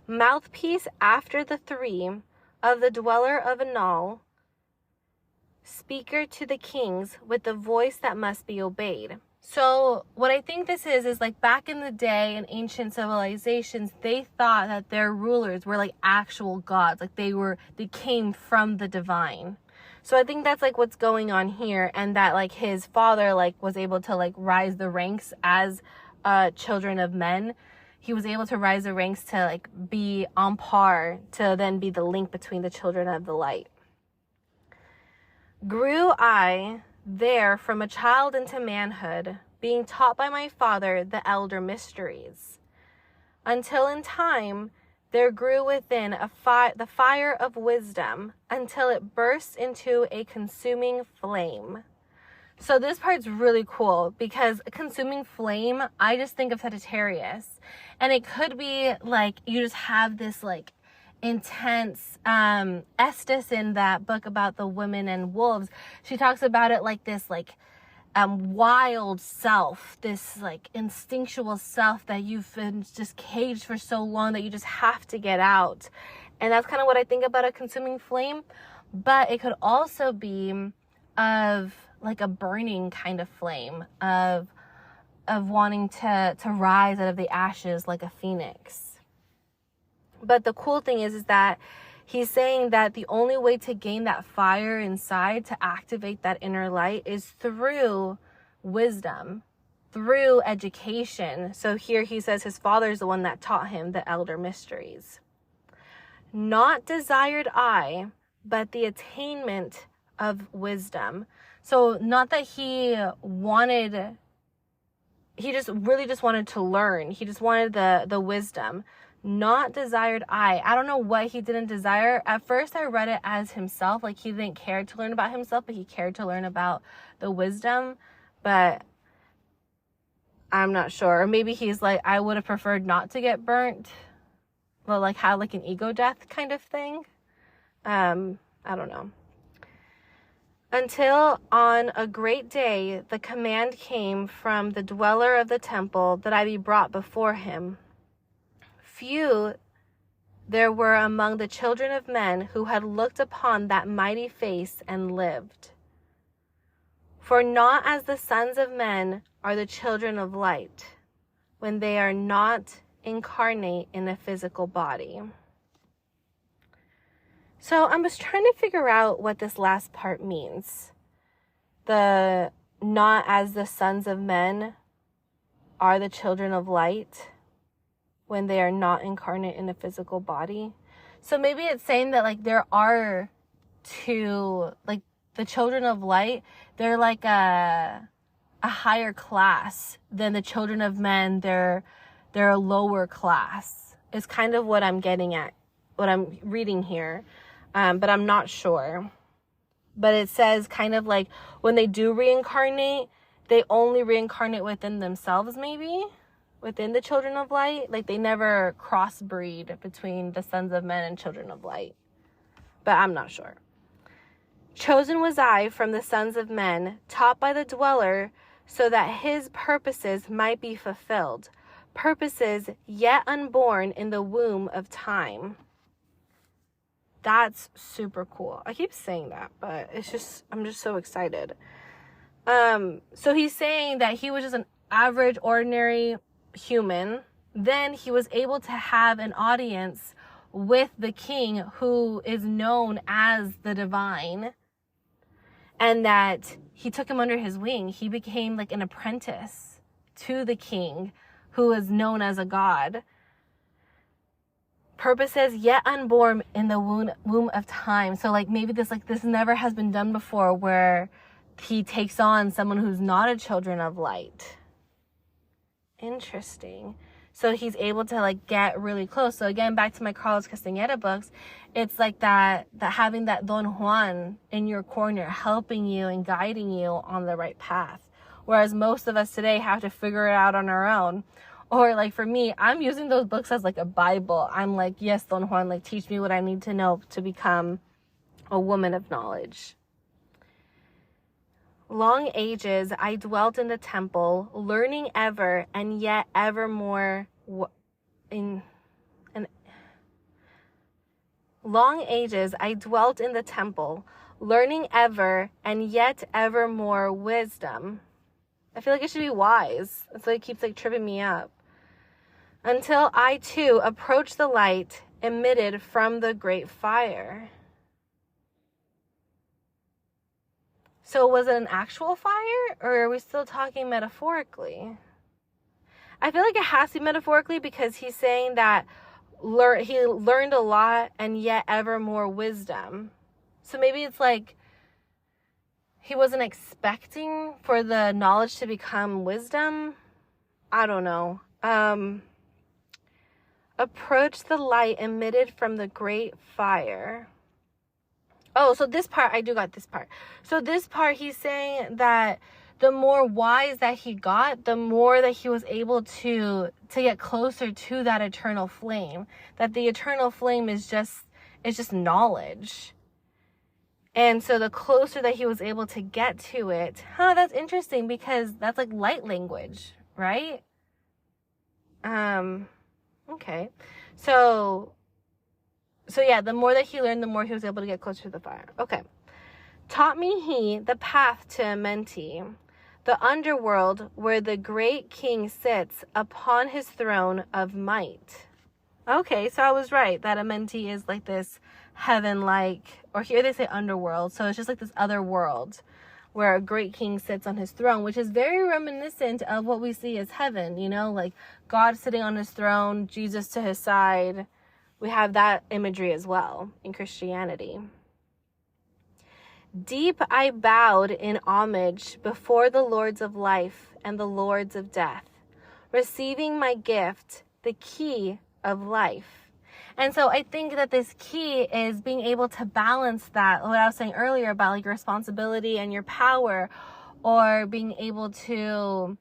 Mouthpiece after the 3 of the dweller of Anal, speaker to the kings with the voice that must be obeyed. So what I think this is like back in the day in ancient civilizations, they thought that their rulers were like actual gods, like they came from the divine. So I think that's like what's going on here, and that like his father like was able to like rise the ranks as children of men. He was able to rise the ranks to like be on par to then be the link between the children of the light. Grew I there from a child into manhood, being taught by my father the elder mysteries, until in time there grew within the fire of wisdom, until it burst into a consuming flame. So this part's really cool, because a consuming flame, I just think of Sagittarius. And it could be like you just have this like intense, Estes in that book about the women and wolves, she talks about it like this like wild self, this like instinctual self that you've been just caged for so long that you just have to get out. And that's kind of what I think about a consuming flame. But it could also be of like a burning kind of flame, of wanting to rise out of the ashes like a phoenix. But the cool thing is that he's saying that the only way to gain that fire inside, to activate that inner light, is through wisdom, through education. So here he says his father is the one that taught him the elder mysteries. Not desired I, but the attainment of wisdom. So not that he just wanted to learn. He just wanted the wisdom. Not desired I don't know what he didn't desire. At first I read it as himself, like he didn't care to learn about himself, but he cared to learn about the wisdom. But I'm not sure. Or maybe he's like, I would have preferred not to get burnt, but like have like an ego death kind of thing. I don't know. Until on a great day, the command came from the dweller of the temple that I be brought before him. Few there were among the children of men who had looked upon that mighty face and lived. For not as the sons of men are the children of light, when they are not incarnate in a physical body. So I'm just trying to figure out what this last part means. The not as the sons of men are the children of light, when they are not incarnate in a physical body. So maybe it's saying that like there are two, like the children of light, they're like a higher class than the children of men. They're a lower class. Is kind of what I'm getting at, what I'm reading here. But I'm not sure. But it says kind of like when they do reincarnate, they only reincarnate within themselves, maybe within the children of light. Like they never crossbreed between the sons of men and children of light. But I'm not sure. Chosen was I from the sons of men, taught by the dweller, so that his purposes might be fulfilled. Purposes yet unborn in the womb of time. That's super cool. I keep saying that, but I'm just so excited. So he's saying that he was just an average, ordinary human. Then he was able to have an audience with the king who is known as the divine. And that he took him under his wing. He became like an apprentice to the king who is known as a god. Purposes yet unborn in the womb of time. So like maybe this never has been done before, where he takes on someone who's not a children of light. Interesting. So he's able to like get really close. So again, back to my Carlos Castaneda books, it's like that having that Don Juan in your corner, helping you and guiding you on the right path. Whereas most of us today have to figure it out on our own. Or like for me, I'm using those books as like a Bible. I'm like, yes, Don Juan, like teach me what I need to know to become a woman of knowledge. Long ages I dwelt in the temple, learning ever and yet evermore Long ages I dwelt in the temple, learning ever and yet evermore wisdom. I feel like it should be wise. That's why it keeps like tripping me up. Until I too approached the light emitted from the great fire. So was it an actual fire, or are we still talking metaphorically? I feel like it has to be metaphorically, because he's saying that he learned a lot and yet ever more wisdom. So maybe it's like he wasn't expecting for the knowledge to become wisdom. I don't know. Approach the light emitted from the great fire. Oh, so this part, I do got this part. So this part, he's saying that the more wise that he got, the more that he was able to get closer to that eternal flame. That the eternal flame is just knowledge. And so the closer that he was able to get to it, that's interesting, because that's like light language, right? Okay. So yeah, the more that he learned, the more he was able to get closer to the fire. Okay. Taught me he the path to Amenti, the underworld where the great king sits upon his throne of might. Okay, so I was right that Amenti is like this heaven-like, or here they say underworld, so it's just like this other world where a great king sits on his throne, which is very reminiscent of what we see as heaven, you know, like God sitting on his throne, Jesus to his side. We have that imagery as well in Christianity. Deep I bowed in homage before the lords of life and the lords of death, receiving my gift, the key of life. And so I think that this key is being able to balance that, what I was saying earlier about like your responsibility and your power, or being able to,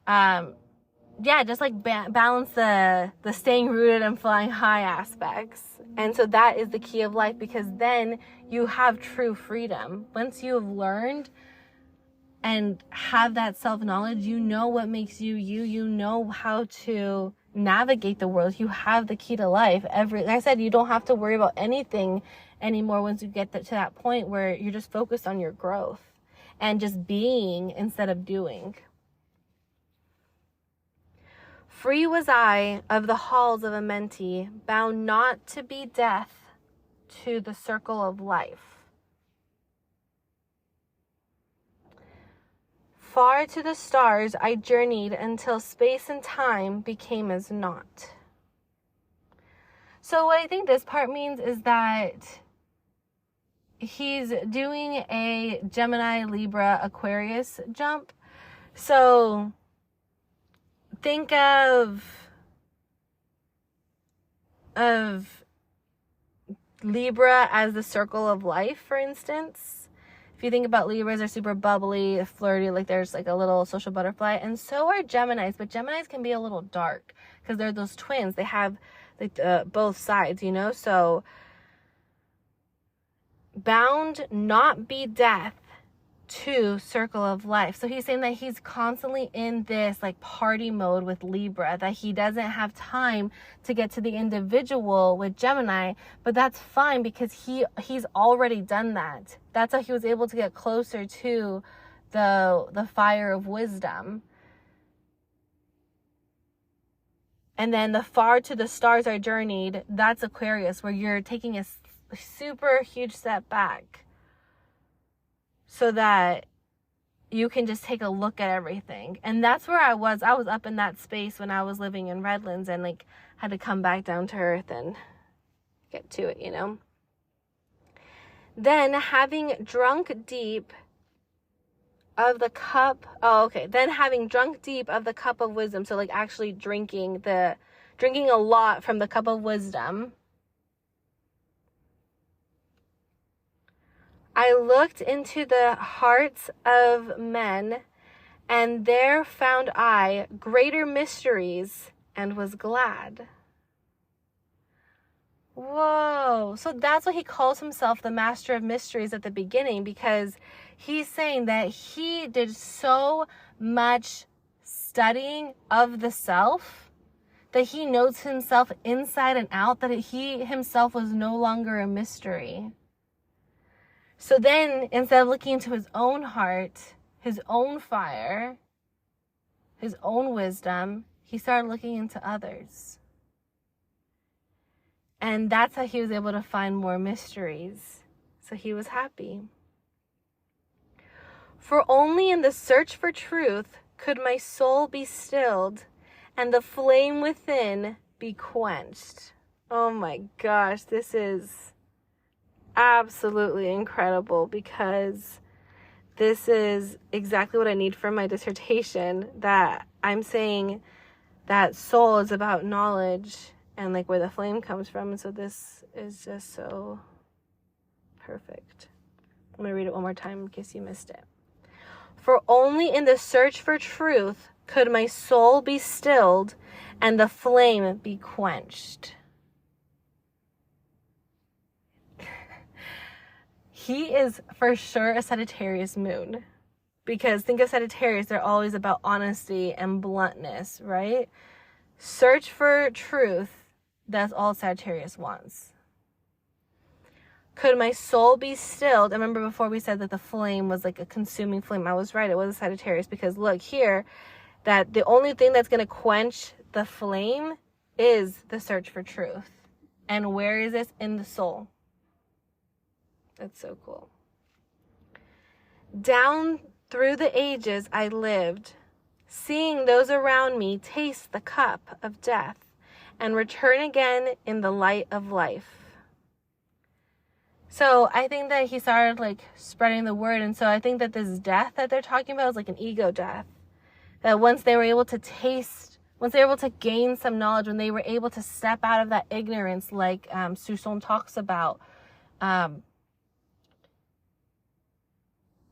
just like balance the staying rooted and flying high aspects. And so that is the key of life, because then you have true freedom. Once you have learned and have that self-knowledge, you know what makes you you, you know how to navigate the world. You have the key to life. Like I said, you don't have to worry about anything anymore once you get to that point where you're just focused on your growth and just being instead of doing. Free was I of the halls of Amenti, bound not to be death to the circle of life. Far to the stars I journeyed until space and time became as naught. So what I think this part means is that he's doing a Gemini, Libra, Aquarius jump. So think of Libra as the circle of life, for instance. If you think about Libras, they're super bubbly, flirty, like there's like a little social butterfly. And so are Geminis, but Geminis can be a little dark because they're those twins. They have like both sides, you know? So bound not be death to circle of life. So he's saying that he's constantly in this like party mode with Libra, that he doesn't have time to get to the individual with Gemini, but that's fine because he's already done that. That's how he was able to get closer to the fire of wisdom. And then the far to the stars I journeyed, that's Aquarius, where you're taking a super huge step back so that you can just take a look at everything. And that's where I was up in that space when I was living in Redlands and like had to come back down to earth and get to it, you know. Then having drunk deep of the cup, then having drunk deep of the cup of wisdom, so like actually drinking a lot from the cup of wisdom, I looked into the hearts of men, and there found I greater mysteries, and was glad. Whoa. So that's why he calls himself the master of mysteries at the beginning, because he's saying that he did so much studying of the self that he knows himself inside and out, that he himself was no longer a mystery. So then, instead of looking into his own heart, his own fire, his own wisdom, he started looking into others. And that's how he was able to find more mysteries. So he was happy. For only in the search for truth could my soul be stilled and the flame within be quenched. Oh my gosh, this is absolutely incredible, because this is exactly what I need for my dissertation, that I'm saying that soul is about knowledge and like where the flame comes from. And so this is just so perfect. I'm going to read it one more time in case you missed it. For only in the search for truth could my soul be stilled and the flame be quenched. He is for sure a Sagittarius moon, because think of Sagittarius, they're always about honesty and bluntness, right? Search for truth, that's all Sagittarius wants. Could my soul be stilled? I remember before we said that the flame was like a consuming flame. I was right. It was a Sagittarius, because look here, that the only thing that's going to quench the flame is the search for truth. And where is this? In the soul. That's so cool. Down through the ages I lived, seeing those around me taste the cup of death and return again in the light of life. So I think that he started like spreading the word. And so I think that this death that they're talking about is like an ego death. That once they were able to taste, once they were able to gain some knowledge, when they were able to step out of that ignorance, like Suson talks about,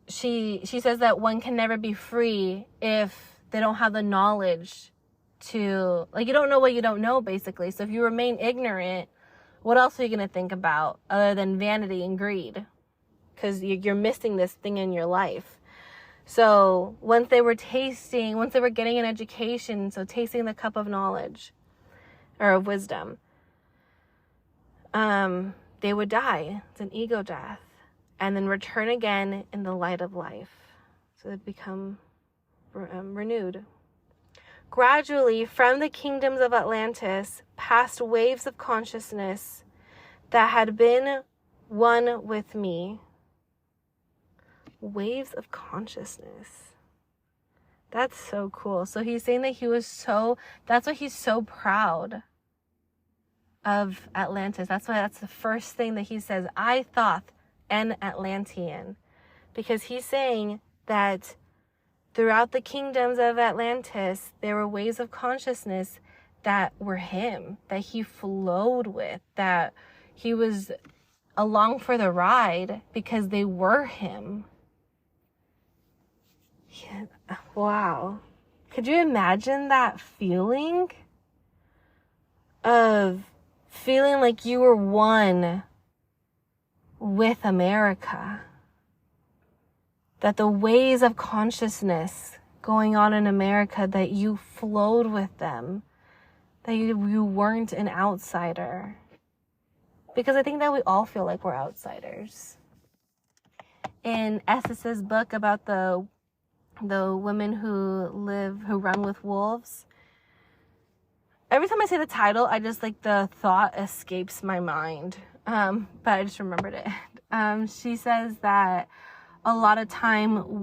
she says that one can never be free if they don't have the knowledge to, like, you don't know what you don't know, basically. So if you remain ignorant, what else are you going to think about other than vanity and greed? Because you're missing this thing in your life. So once they were getting an education, so tasting the cup of knowledge or of wisdom, they would die. It's an ego death. And then return again in the light of life. So they become renewed. Gradually, from the kingdoms of Atlantis, passed waves of consciousness that had been one with me. Waves of consciousness. That's so cool. So he's saying that that's why he's so proud of Atlantis. That's the first thing that he says. I Thoth an Atlantean. Because he's saying that throughout the kingdoms of Atlantis, there were waves of consciousness that were him, that he flowed with, that he was along for the ride because they were him. Yeah. Wow. Could you imagine that feeling of feeling like you were one with America? That the waves of consciousness going on in America, that you flowed with them, that you weren't an outsider. Because I think that we all feel like we're outsiders. In Essex's book about the women who run with wolves, every time I say the title, I just like the thought escapes my mind. But I just remembered it. She says that a lot of time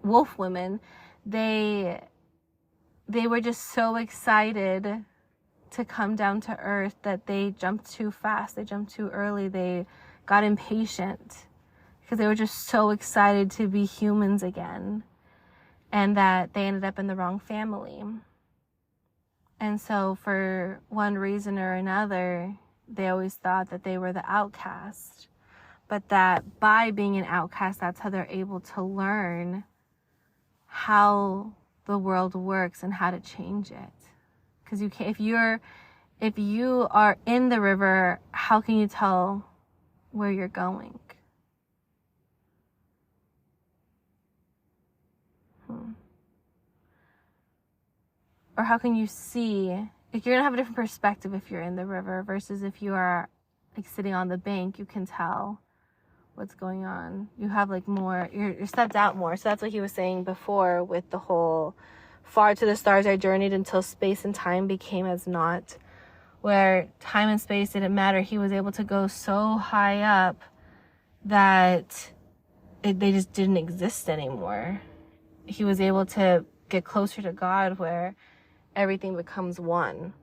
wolf women, they were just so excited to come down to earth that they jumped too fast. They jumped too early. They got impatient because they were just so excited to be humans again, and that they ended up in the wrong family. And so for one reason or another, they always thought that they were the outcast. But that by being an outcast, that's how they're able to learn how the world works and how to change it. Because if you are in the river, how can you tell where you're going? Or how can you see? Like, you're gonna have a different perspective if you're in the river versus if you are like sitting on the bank. You can tell what's going on. You have like more, you're stepped out more. So that's what he was saying before with the whole far to the stars I journeyed until space and time became as naught, where time and space didn't matter. He was able to go so high up that they just didn't exist anymore. He was able to get closer to God, where everything becomes one.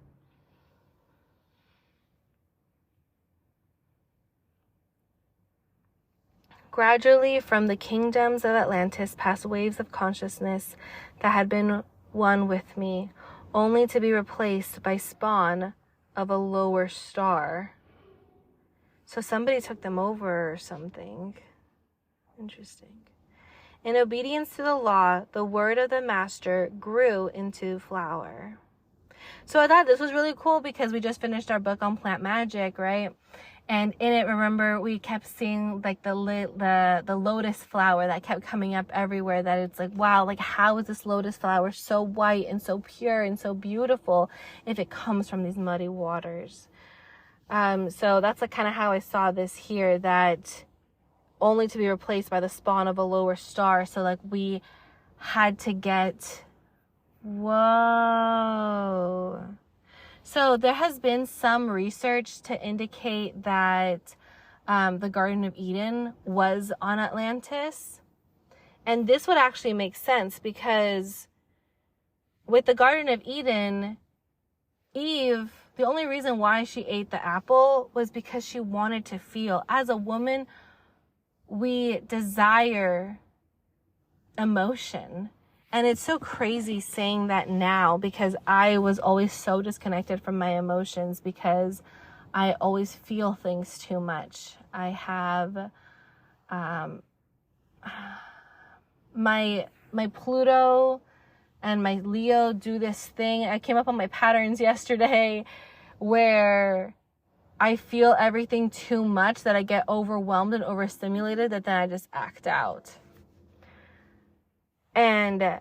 Gradually, from the kingdoms of Atlantis passed waves of consciousness that had been one with me, only to be replaced by spawn of a lower star. So somebody took them over or something. Interesting. In obedience to the law, the word of the master grew into flower. So I thought this was really cool because we just finished our book on plant magic, right? And in it, remember, we kept seeing like the lotus flower that kept coming up everywhere, that it's like, wow, like how is this lotus flower so white and so pure and so beautiful if it comes from these muddy waters? So that's like kind of how I saw this here, that only to be replaced by the spawn of a lower star. So like we had to get, whoa. So there has been some research to indicate that the Garden of Eden was on Atlantis. And this would actually make sense, because with the Garden of Eden, Eve, the only reason why she ate the apple was because she wanted to feel. As a woman, we desire emotion. And it's so crazy saying that now, because I was always so disconnected from my emotions, because I always feel things too much. I have my Pluto and my Leo do this thing. I came up on my patterns yesterday where I feel everything too much, that I get overwhelmed and overstimulated, that then I just act out. And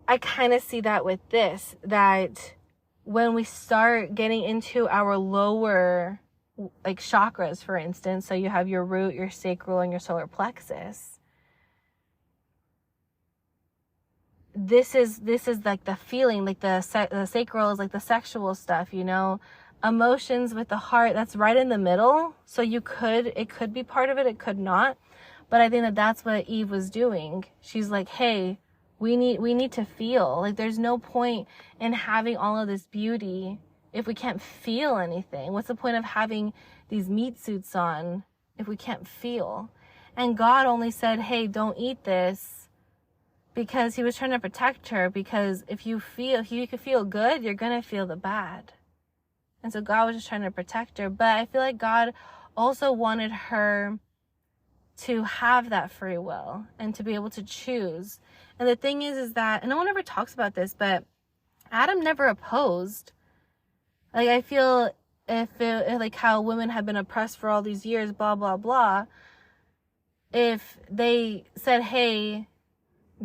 I kind of see that with this, that when we start getting into our lower, like chakras, for instance, so you have your root, your sacral, and your solar plexus. This is like the feeling, like the sacral is like the sexual stuff, you know, emotions with the heart, that's right in the middle. So it could be part of it, it could not. But I think that that's what Eve was doing. She's like, hey, we need to feel. Like, there's no point in having all of this beauty if we can't feel anything. What's the point of having these meat suits on if we can't feel? And God only said, hey, don't eat this, because he was trying to protect her. Because if you could feel good, you're going to feel the bad. And so God was just trying to protect her. But I feel like God also wanted her to have that free will and to be able to choose. And the thing is that, and no one ever talks about this, but Adam never opposed. Like, I feel like how women have been oppressed for all these years, blah, blah, blah. If they said, hey,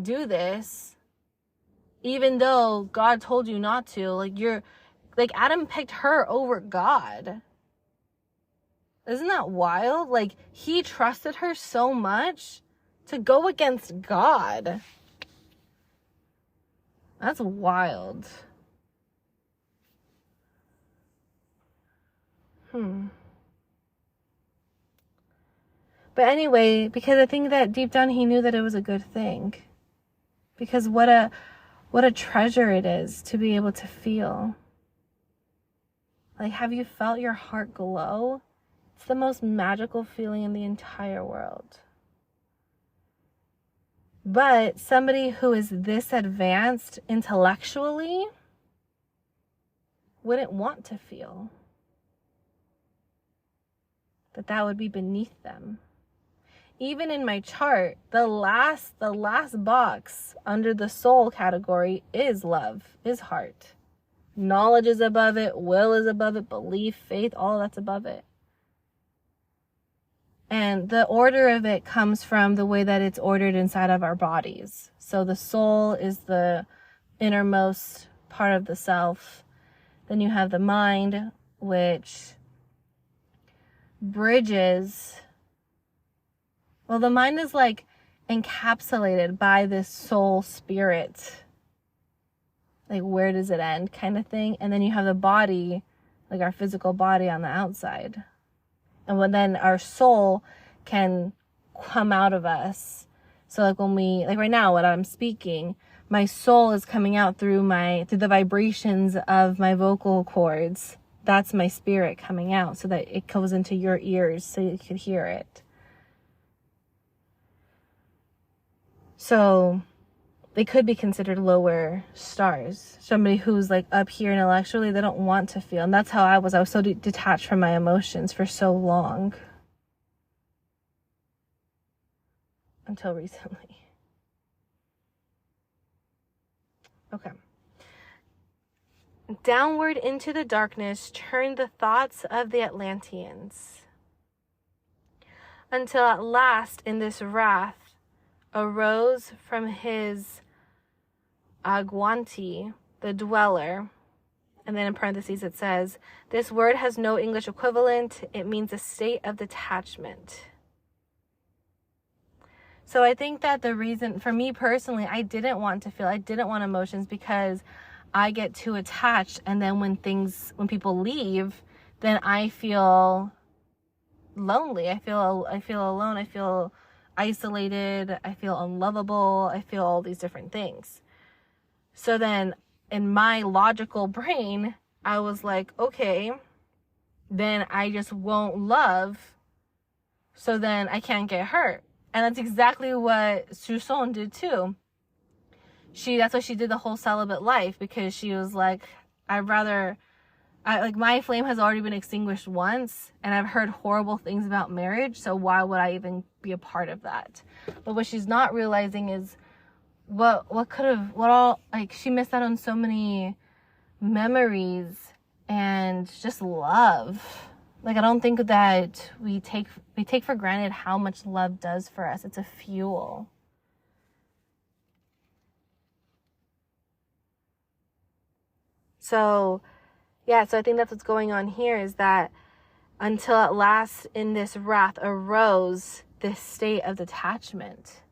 do this, even though God told you not to, like Adam picked her over God. Isn't that wild? Like, he trusted her so much to go against God. That's wild. But anyway, because I think that deep down he knew that it was a good thing. Because what a treasure it is to be able to feel. Like, have you felt your heart glow? It's the most magical feeling in the entire world. But somebody who is this advanced intellectually wouldn't want to feel. That would be beneath them. Even in my chart, the last box under the soul category is love, is heart. Knowledge is above it, will is above it, belief, faith, all that's above it. And the order of it comes from the way that it's ordered inside of our bodies. So the soul is the innermost part of the self. Then you have the mind, which bridges. Well, the mind is like encapsulated by this soul spirit. Like, where does it end kind of thing? And then you have the body, like our physical body on the outside. And then our soul can come out of us. So like like right now, when I'm speaking, my soul is coming out through the vibrations of my vocal cords. That's my spirit coming out, so that it goes into your ears so you can hear it. So they could be considered lower stars. Somebody who's like up here intellectually, they don't want to feel. And that's how I was. I was so detached from my emotions for so long. Until recently. Okay. Downward into the darkness turned the thoughts of the Atlanteans, until at last in this wrath arose from his Agwanti, the dweller, And then in parentheses it says, this word has no English equivalent. It means a state of detachment. So I think that the reason, for me personally, I didn't want emotions because I get too attached. And then when people leave, then I feel lonely. I feel alone. I feel isolated. I feel unlovable. I feel all these different things. So then in my logical brain, I was like, okay, then I just won't love. So then I can't get hurt. And that's exactly what Susan did too. That's why she did the whole celibate life, because she was like, my flame has already been extinguished once, and I've heard horrible things about marriage, so why would I even be a part of that? But what she's not realizing is she missed out on so many memories and just love. Like, I don't think that we take for granted how much love does for us. It's a fuel. So I think that's what's going on here, is that until at last in this wrath arose this state of detachment.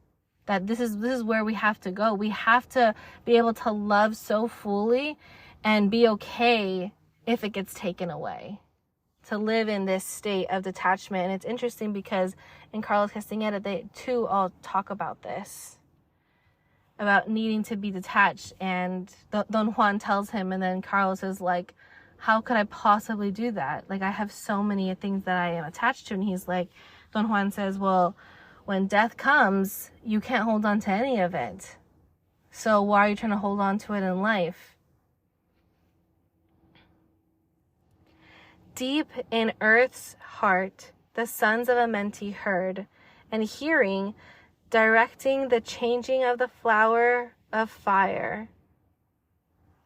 That this is where we have to go. We have to be able to love so fully and be okay if it gets taken away. To live in this state of detachment. And it's interesting because in Carlos Castaneda, they too all talk about this. About needing to be detached. And Don Juan tells him, and then Carlos is like, how could I possibly do that? Like, I have so many things that I am attached to. And he's like, Don Juan says, well, when death comes, you can't hold on to any of it. So why are you trying to hold on to it in life? Deep in earth's heart, the sons of Amenti heard, and hearing, directing the changing of the flower of fire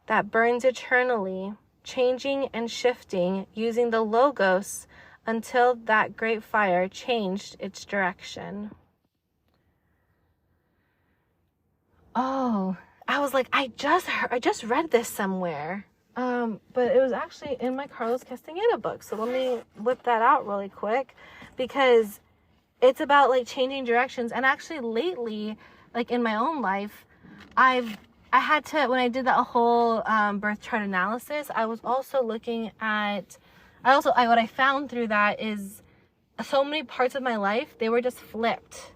that burns eternally, changing and shifting, using the logos until that great fire changed its direction. Oh, I was like, I just read this somewhere. But it was actually in my Carlos Castaneda book. So let me whip that out really quick, because it's about like changing directions. And actually lately, like in my own life, I had to, when I did that whole birth chart analysis, I was also looking at, what I found through that is so many parts of my life, they were just flipped.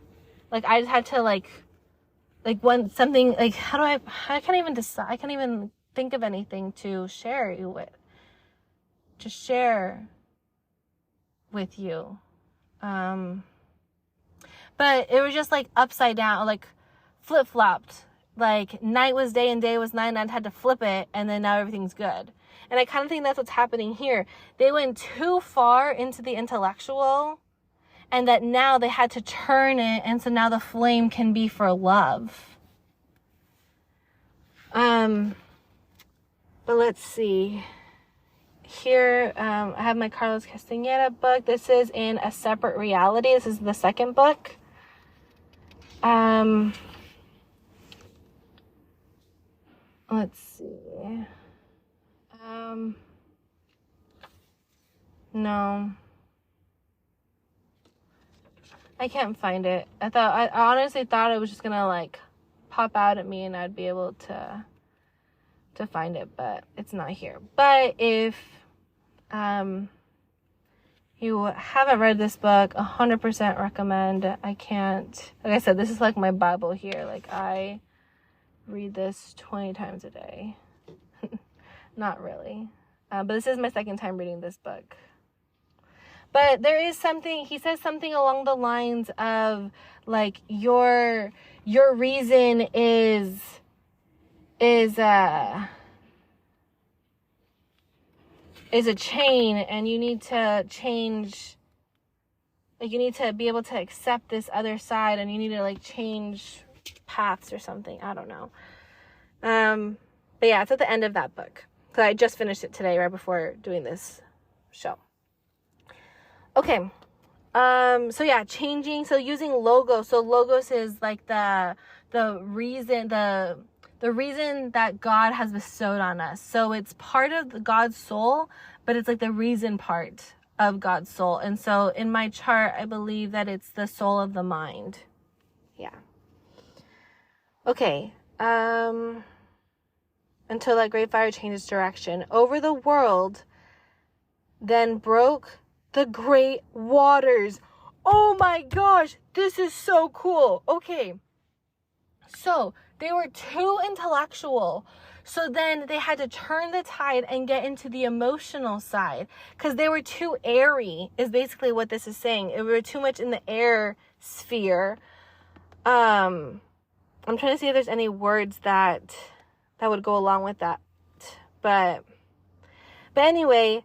Like I just had to like when something, like, I can't even decide, I can't even think of anything to share with you. But it was just like upside down, like flip-flopped. Like night was day and day was night, and I'd had to flip it, and then now everything's good. And I kind of think that's what's happening here. They went too far into the intellectual, and that now they had to turn it, and so now the flame can be for love. But let's see. Here, I have my Carlos Castaneda book. This is in A Separate Reality. This is the second book. Let's see. No. I can't find it. I honestly thought it was just gonna like pop out at me and I'd be able to find it, but it's not here. But if you haven't read this book, 100% recommend. Like I said, this is like my Bible here. Like I read this 20 times a day. Not really. But this is my second time reading this book. But there is something, he says something along the lines of like your reason is a chain, and you need to change, like you need to be able to accept this other side, and you need to like change paths or something. I don't know. But yeah, it's at the end of that book. So I just finished it today, right before doing this show. Okay. So yeah, changing. So using logos. So logos is like the reason, the the reason that God has bestowed on us. So it's part of God's soul, but it's like the reason part of God's soul. And so in my chart, I believe that it's the soul of the mind. Yeah. Okay. Until that great fire changes direction. Over the world, then broke the great waters. Oh my gosh, this is so cool. Okay. So they were too intellectual. So then they had to turn the tide and get into the emotional side because they were too airy, is basically what this is saying. They were too much in the air sphere. I'm trying to see if there's any words that would go along with that. But anyway,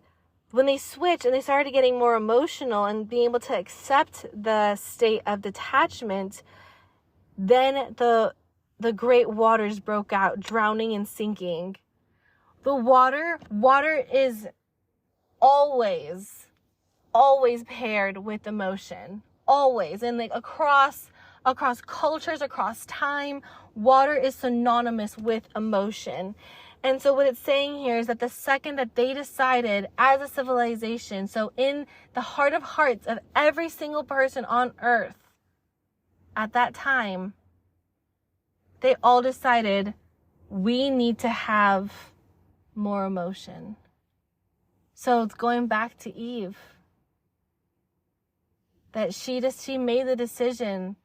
when they switched and they started getting more emotional and being able to accept the state of detachment, then the great waters broke out, drowning and sinking. The water is always paired with emotion. Always. And like across cultures, across time, water is synonymous with emotion. And so what it's saying here is that the second that they decided as a civilization, so in the heart of hearts of every single person on earth at that time, they all decided we need to have more emotion. So it's going back to Eve. That she made the decision.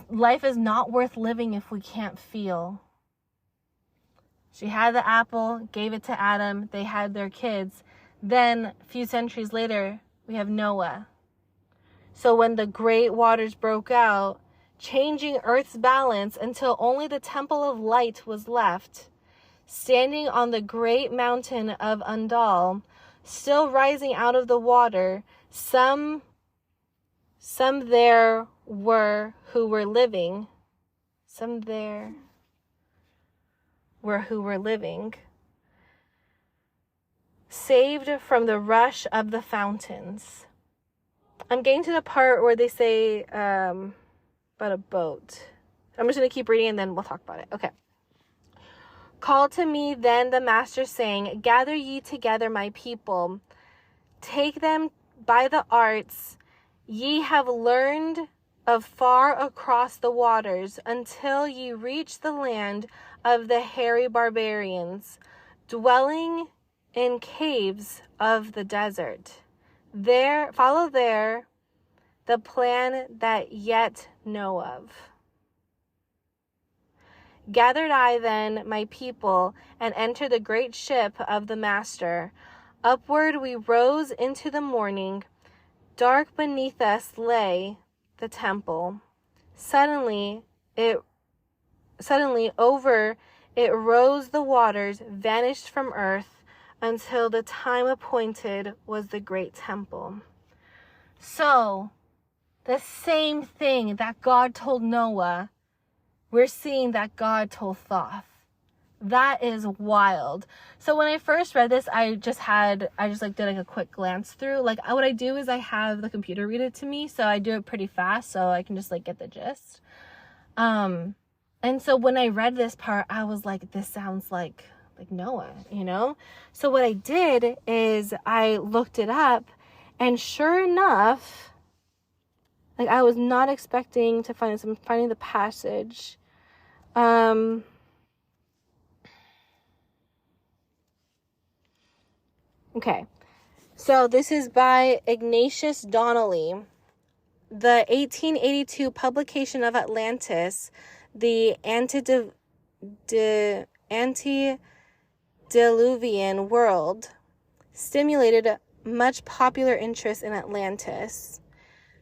Life is not worth living if we can't feel. She had the apple, gave it to Adam, they had their kids. Then, a few centuries later, we have Noah. So when the great waters broke out, changing Earth's balance until only the temple of light was left, standing on the great mountain of Undal, still rising out of the water, some there were who were living. Some there were who were living, saved from the rush of the fountains. I'm getting to the part where they say about a boat. I'm just going to keep reading and then we'll talk about it. Okay. Call to me then the master saying, gather ye together my people, take them by the arts ye have learned of far across the waters, until ye reach the land of the hairy barbarians, dwelling in caves of the desert. Follow there the plan that yet know of. Gathered I then my people, and entered the great ship of the master. Upward we rose into the morning. Dark beneath us lay the temple. Suddenly over it rose the waters, vanished from earth, until the time appointed was the great temple. So, the same thing that God told Noah, we're seeing that God told Thoth. That is wild. So when I first read this, I just did like a quick glance through. Like what I do is I have the computer read it to me, so I do it pretty fast so I can just like get the gist. And so when I read this part, I was like, this sounds like Noah, you know? So what I did is I looked it up, and sure enough, like I was not expecting to find this. I'm finding the passage. Okay, so this is by Ignatius Donnelly. The 1882 publication of Atlantis, the antediluvian world, stimulated much popular interest in Atlantis.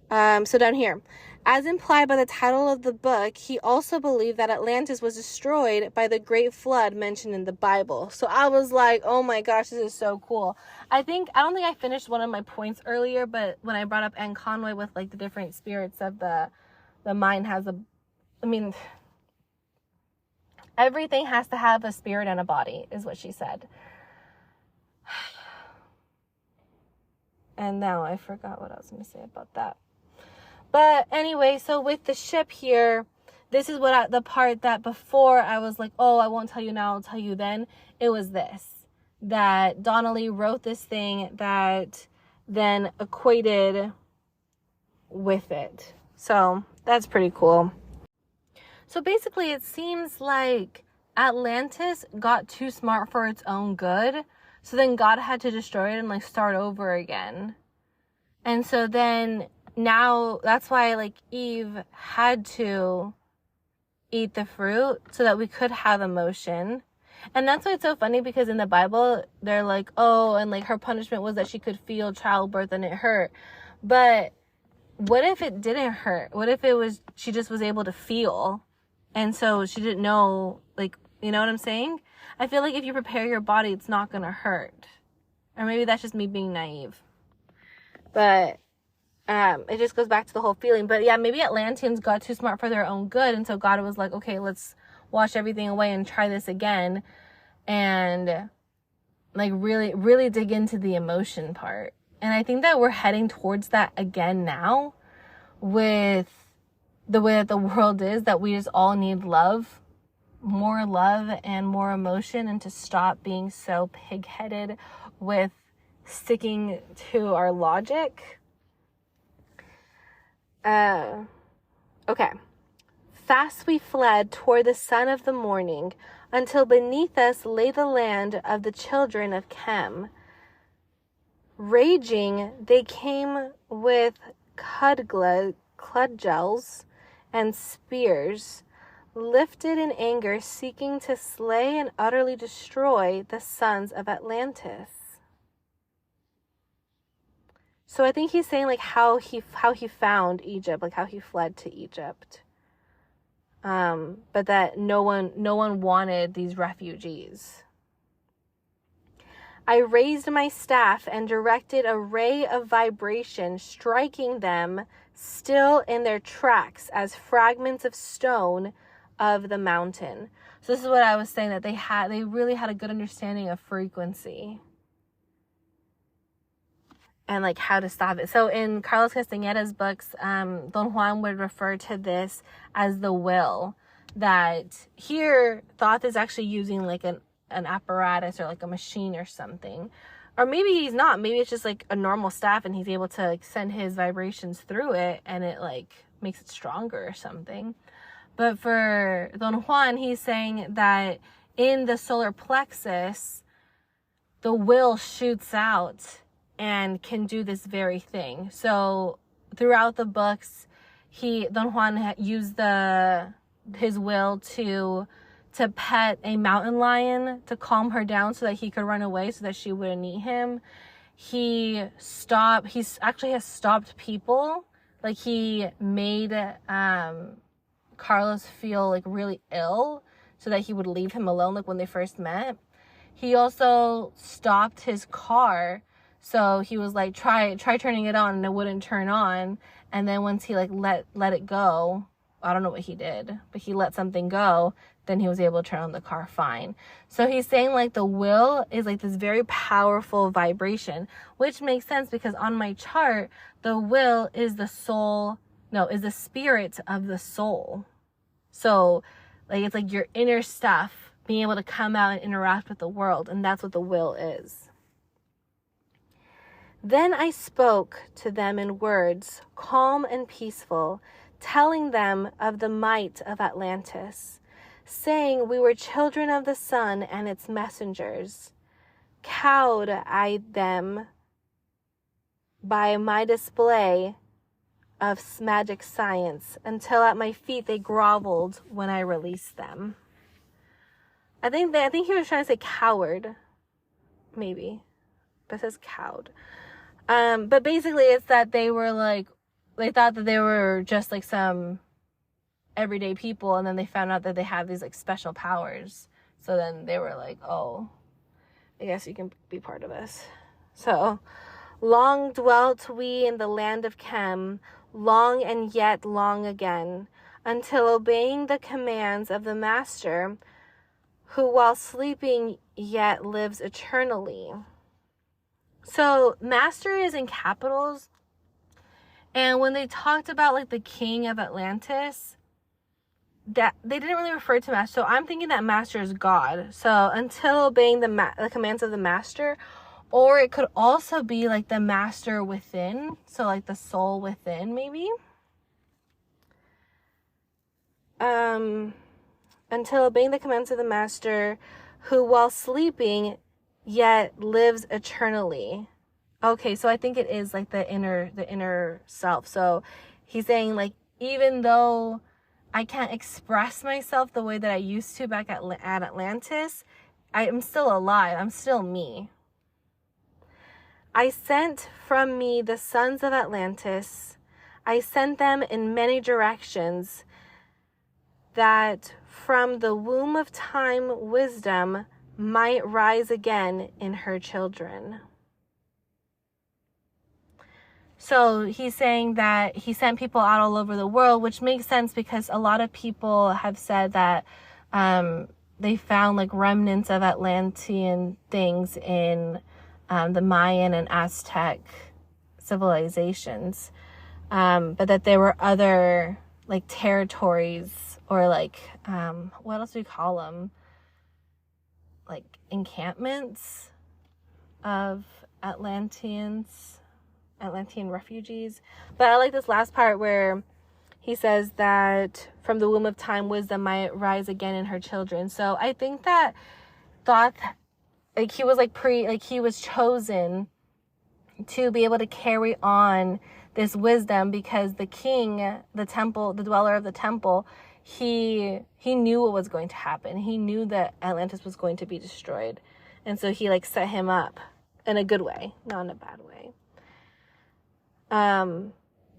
So down here, as implied by the title of the book, he also believed that Atlantis was destroyed by the great flood mentioned in the Bible. So I was like, oh my gosh, this is so cool. I don't think I finished one of my points earlier, but when I brought up Anne Conway with like the different spirits of the mind everything has to have a spirit and a body, is what she said. And now I forgot what I was going to say about that. But anyway, so with the ship here, this is the part that before I was like, oh, I won't tell you now, I'll tell you then. It was this, that Donnelly wrote this thing that then equated with it. So that's pretty cool. So basically it seems like Atlantis got too smart for its own good. So then God had to destroy it and like start over again. And so then now that's why like Eve had to eat the fruit so that we could have emotion. And that's why it's so funny, because in the Bible they're like, oh, and like her punishment was that she could feel childbirth and it hurt. But what if it didn't hurt? What if it was, she just was able to feel, and so she didn't know, like, you know what I'm saying? I feel like if you prepare your body, it's not gonna hurt. Or maybe that's just me being naive. But it just goes back to the whole feeling. But yeah, maybe Atlanteans got too smart for their own good, and so God was like, okay, let's wash everything away and try this again, and like really, really dig into the emotion part. And I think that we're heading towards that again now, with the way that the world is, that we just all need love, more love and more emotion, and to stop being so pig-headed with sticking to our logic. Okay. Fast we fled toward the sun of the morning, until beneath us lay the land of the children of Chem. Raging, they came with cudgels and spears, lifted in anger, seeking to slay and utterly destroy the sons of Atlantis. So I think he's saying like how he found Egypt, like how he fled to Egypt. But that no one wanted these refugees. I raised my staff and directed a ray of vibration, striking them still in their tracks as fragments of stone of the mountain. So this is what I was saying, that they really had a good understanding of frequency and like how to stop it. So in Carlos Castañeda's books, Don Juan would refer to this as the will. That here Thoth is actually using like an apparatus or like a machine or something. Or maybe he's not. Maybe it's just like a normal staff and he's able to like send his vibrations through it and it like makes it stronger or something. But for Don Juan, he's saying that in the solar plexus, the will shoots out and can do this very thing. So throughout the books, Don Juan used his will to pet a mountain lion to calm her down so that he could run away, so that she wouldn't eat him. He actually has stopped people. Like he made Carlos feel like really ill so that he would leave him alone, like when they first met. He also stopped his car. So he was like, try turning it on, and it wouldn't turn on. And then once he like let it go, I don't know what he did, but he let something go, then he was able to turn on the car fine. So he's saying like the will is like this very powerful vibration, which makes sense because on my chart, the will is the spirit of the soul. So like it's like your inner stuff being able to come out and interact with the world, and that's what the will is. Then I spoke to them in words, calm and peaceful, telling them of the might of Atlantis, saying we were children of the sun and its messengers. Cowed I them by my display of magic science, until at my feet they groveled when I released them. I think he was trying to say coward, maybe, but it says cowed. But basically it's that they thought that they were just like some everyday people, and then they found out that they have these like special powers. So then they were like, oh, I guess you can be part of us. So, long dwelt we in the land of Chem, long and yet long again, until obeying the commands of the Master, who while sleeping yet lives eternally. So Master is in capitals. And when they talked about like the king of Atlantis, that they didn't really refer to master. So I'm thinking that master is God. So until obeying the commands of the master, or it could also be like the master within. So like the soul within, maybe. Until obeying the commands of the master, who while sleeping yet lives eternally. Okay, so I think it is like the inner self. So he's saying like, even though I can't express myself the way that I used to back at Atlantis, I am still alive. I'm still me. I sent from me the sons of Atlantis. I sent them in many directions, that from the womb of time wisdom might rise again in her children. So he's saying that he sent people out all over the world, which makes sense because a lot of people have said that they found like remnants of Atlantean things in the Mayan and Aztec civilizations, but that there were other like territories or like what else do we call them, like encampments of Atlantean refugees. But I like this last part where he says that from the womb of time wisdom might rise again in her children. So I think that Thoth, like he was he was chosen to be able to carry on this wisdom, because the king, the temple, the dweller of the temple, he knew what was going to happen. He knew that Atlantis was going to be destroyed. And so he like set him up in a good way, not in a bad way.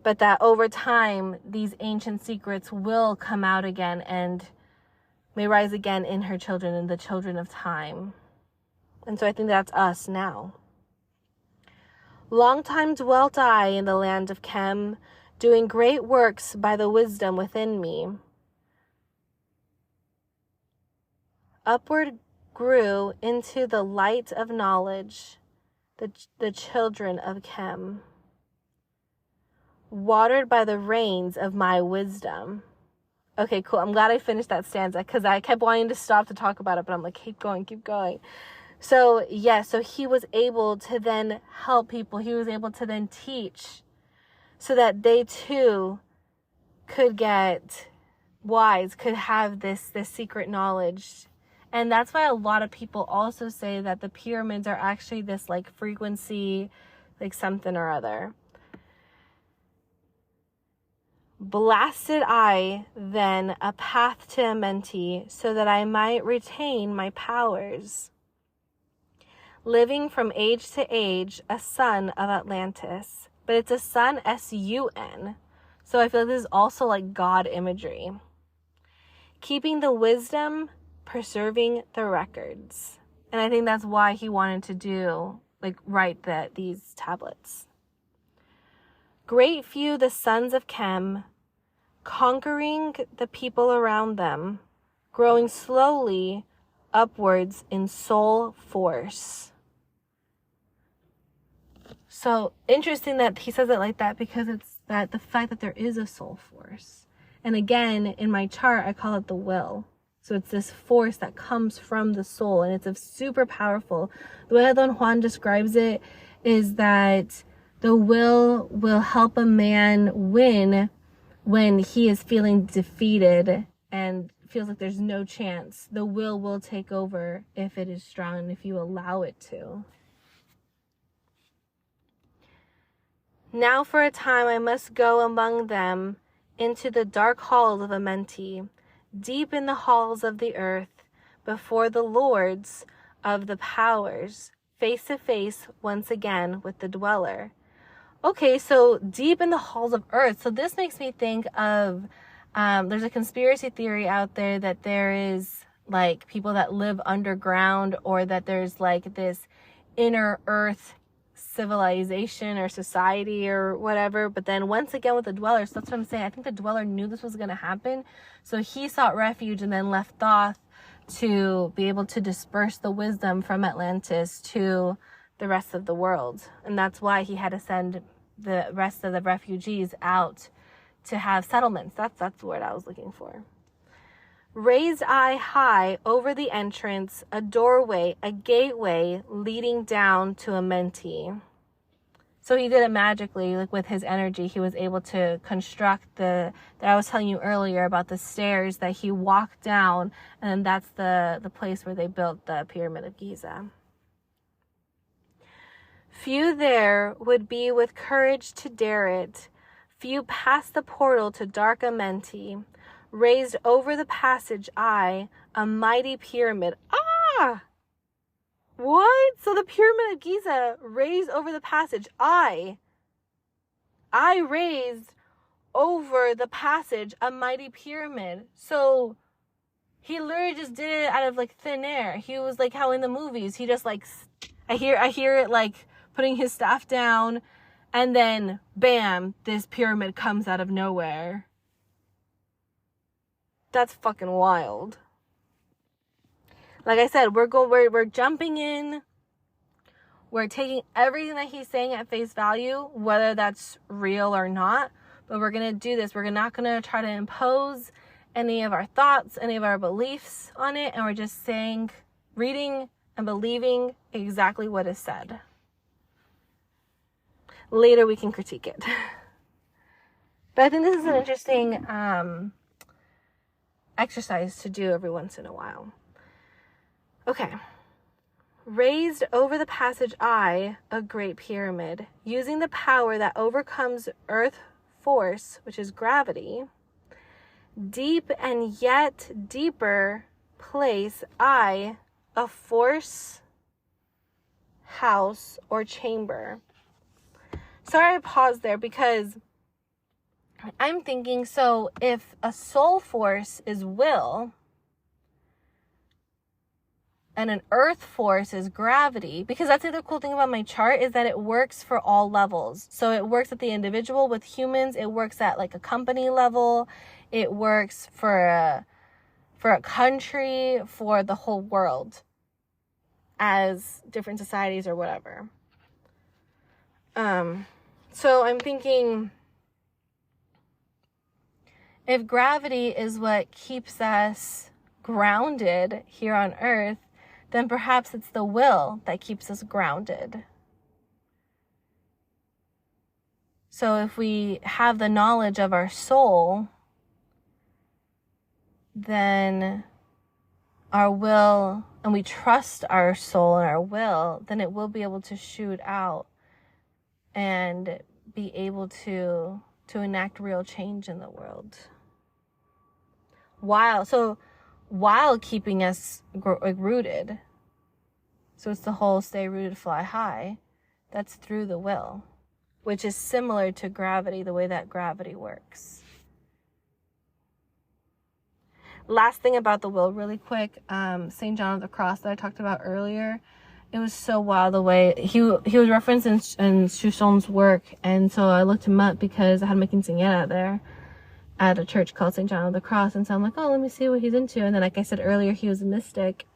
But that over time, these ancient secrets will come out again and may rise again in her children and the children of time. And so I think that's us now. Long time dwelt I in the land of Chem, doing great works by the wisdom within me. Upward grew into the light of knowledge the children of Chem, watered by the rains of my wisdom. Okay, cool. I'm glad I finished that stanza because I kept wanting to stop to talk about it, but I'm like, keep going. So, so he was able to then help people. He was able to then teach so that they too could get wise, could have this secret knowledge. And that's why a lot of people also say that the pyramids are actually this like frequency, like something or other. Blasted I then a path to Amenti, so that I might retain my powers. Living from age to age, a son of Atlantis. But it's a son, S-U-N. So I feel like this is also like God imagery. Keeping the wisdom, preserving the records. And I think that's why he wanted to write these tablets. Great few the sons of Chem, conquering the people around them, growing slowly upwards in soul force. So interesting that he says it like that, because it's that the fact that there is a soul force. And again, in my chart, I call it the will. So it's this force that comes from the soul, and it's super powerful. The way Don Juan describes it is that the will help a man win when he is feeling defeated and feels like there's no chance. The will take over if it is strong and if you allow it to. Now for a time I must go among them into the dark halls of Amenti, deep in the halls of the earth, before the lords of the powers, face to face once again with the dweller. Okay, so deep in the halls of earth. So this makes me think of, there's a conspiracy theory out there that there is like people that live underground, or that there's like this inner earth civilization or society or whatever. But then once again with the dwellers, that's what I'm saying. I think the dweller knew this was going to happen. So he sought refuge and then left Thoth to be able to disperse the wisdom from Atlantis to the rest of the world. And that's why he had to send the rest of the refugees out to have settlements. That's the word I was looking for. Raised I high over the entrance, a doorway, a gateway leading down to Amenti. So he did it magically, like with his energy. He was able to construct that I was telling you earlier about the stairs that he walked down, and that's the place where they built the Pyramid of Giza. Few there would be with courage to dare it. Few past the portal to dark Amenti. Raised over the passage I, a mighty pyramid. Ah! What? So the Pyramid of Giza raised over the passage. I raised over the passage a mighty pyramid. So he literally just did it out of like thin air. He was like how in the movies, he just like, I hear it like putting his staff down, and then bam, this pyramid comes out of nowhere. That's fucking wild. Like I said, we're jumping in. We're taking everything that he's saying at face value, whether that's real or not. But we're going to do this. We're not going to try to impose any of our thoughts, any of our beliefs on it. And we're just saying, reading and believing exactly what is said. Later we can critique it. But I think this is an interesting exercise to do every once in a while. Okay. Raised over the passage I, a great pyramid, using the power that overcomes earth force, which is gravity, deep and yet deeper place I, a force, house, or chamber. Sorry I paused there because I'm thinking, so if a soul force is will, and an earth force is gravity, because that's the other cool thing about my chart is that it works for all levels. So it works at the individual with humans. It works at like a company level. It works for a country, for the whole world as different societies or whatever. So I'm thinking if gravity is what keeps us grounded here on earth, then perhaps it's the will that keeps us grounded. So if we have the knowledge of our soul, then our will, and we trust our soul and our will, then it will be able to shoot out and be able to enact real change in the world. While keeping us rooted. So it's the whole stay rooted, fly high. That's through the will, which is similar to gravity, the way that gravity works. Last thing about the will really quick, St. John of the Cross that I talked about earlier. It was so wild the way he was referenced in Shuson's work. And so I looked him up because I had my quinceañera there at a church called St. John of the Cross. And so I'm like, oh, let me see what he's into. And then, like I said earlier, he was a mystic.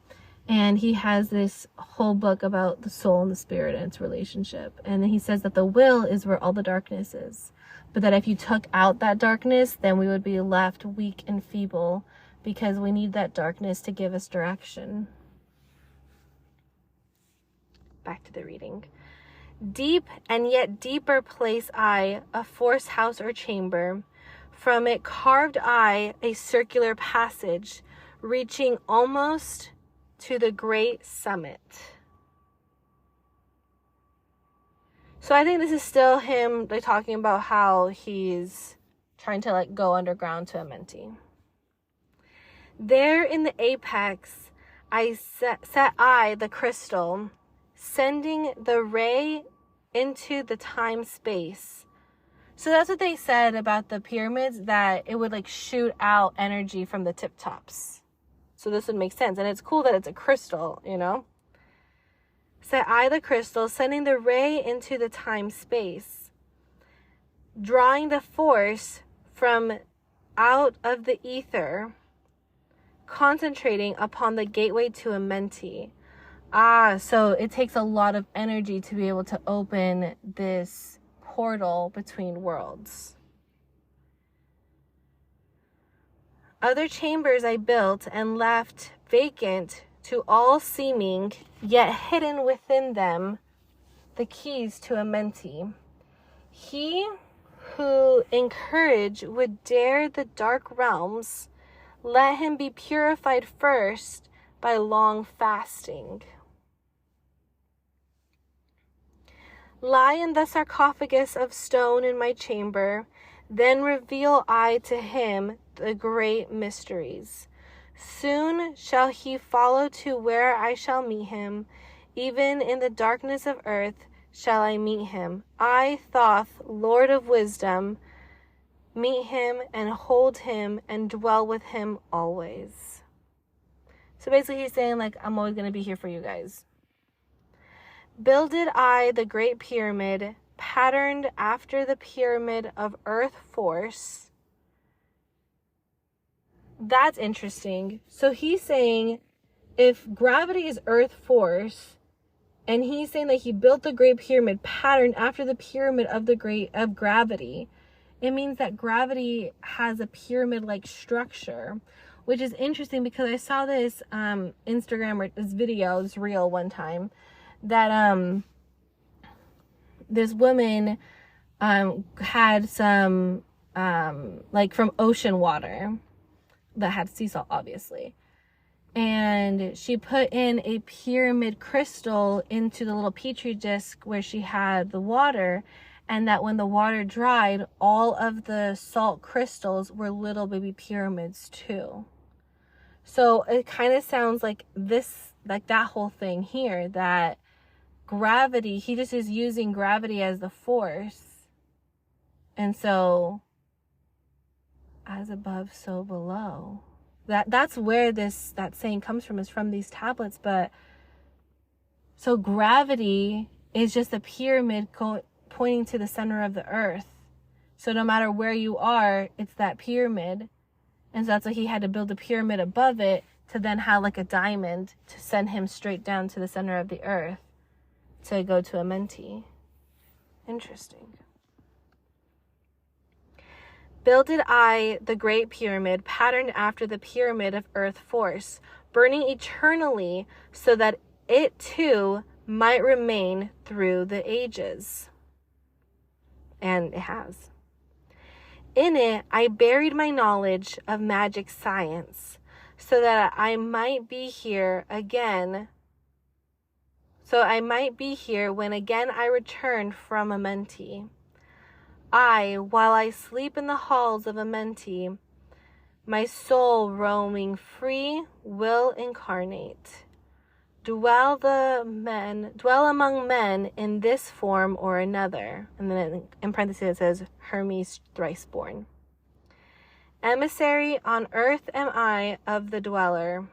And he has this whole book about the soul and the spirit and its relationship. And then he says that the will is where all the darkness is. But that if you took out that darkness, then we would be left weak and feeble because we need that darkness to give us direction. Back to the reading. Deep and yet deeper place I, a force house or chamber. From it carved I a circular passage, reaching almost to the great summit. So I think this is still him like talking about how he's trying to like go underground to Amenti. There in the apex I set I the crystal, sending the ray into the time space. So that's what they said about the pyramids, that it would like shoot out energy from the tip tops. So this would make sense. And it's cool that it's a crystal, you know. Set I the crystal, sending the ray into the time space, drawing the force from out of the ether, concentrating upon the gateway to Amenti. So it takes a lot of energy to be able to open this portal between worlds. Other chambers I built and left vacant to all seeming, yet hidden within them the keys to Amenti. He who in courage would dare the dark realms, let him be purified first by long fasting. Lie in the sarcophagus of stone in my chamber, then reveal I to him the great mysteries. Soon shall he follow to where I shall meet him, even in the darkness of earth shall I meet him. I, Thoth, Lord of wisdom, meet him and hold him and dwell with him always. So basically he's saying, like, I'm always going to be here for you guys. Builded I the great pyramid, patterned after the pyramid of earth force. That's interesting. So he's saying if gravity is earth force, and he's saying that he built the Great Pyramid patterned after the pyramid of gravity, it means that gravity has a pyramid-like structure, which is interesting because I saw this Instagram or this video, this reel one time, that this woman had some like from ocean water that had sea salt, obviously. And she put in a pyramid crystal into the little petri disc where she had the water, and that when the water dried, all of the salt crystals were little baby pyramids too. So it kind of sounds like this, like that whole thing here, that gravity, he just is using gravity as the force. And so as above, so below. That's where that saying comes from, is from these tablets. But so gravity is just a pyramid pointing to the center of the earth. So no matter where you are, it's that pyramid. And so that's why he had to build a pyramid above it to then have like a diamond to send him straight down to the center of the earth to go to Amenti. Interesting. Builded I the great pyramid, patterned after the pyramid of earth force, burning eternally, so that it too might remain through the ages. And it has. In it I buried my knowledge of magic science, so that I might be here again. So I might be here when again I return from Amenti. While I sleep in the halls of Amenti, my soul roaming free will incarnate. Dwell among men in this form or another. And then in parentheses it says, Hermes thrice born. Emissary on earth am I of the dweller,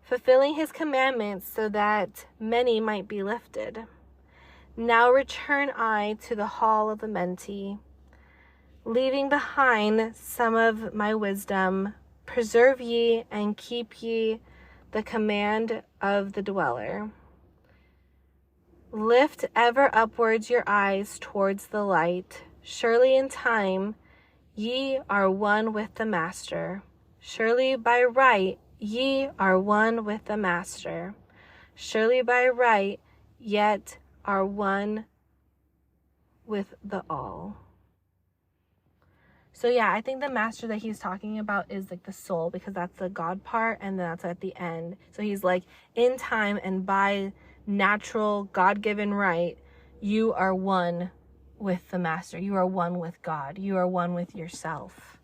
fulfilling his commandments so that many might be lifted. Now return I to the hall of Amenti, leaving behind some of my wisdom. Preserve ye and keep ye the command of the dweller. Lift ever upwards your eyes towards the light. Surely in time ye are one with the Master. Surely by right ye are one with the Master. Surely by right yet are one with the all. So yeah, I think the master that he's talking about is like the soul, because that's the God part, and that's at the end. So he's like, in time and by natural God-given right, you are one with the master. You are one with God. You are one with yourself.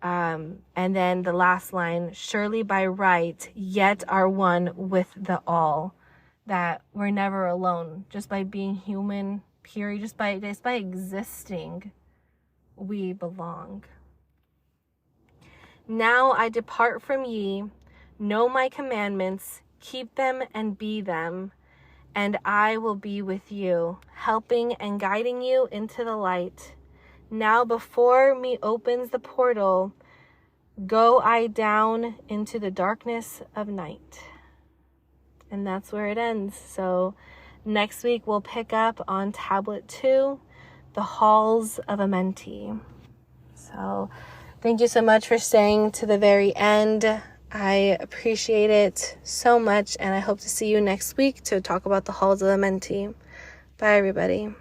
And then the last line, surely by right yet are one with the all. That we're never alone, just by being human, period, just by existing, we belong. Now I depart from ye, know my commandments, keep them and be them, and I will be with you, helping and guiding you into the light. Now before me opens the portal, go I down into the darkness of night. And that's where it ends. So next week we'll pick up on Tablet 2, the Halls of Amenti. So Thank you so much for staying to the very end. I appreciate it so much, and I hope to see you next week to talk about the Halls of the Mentee. Bye, everybody.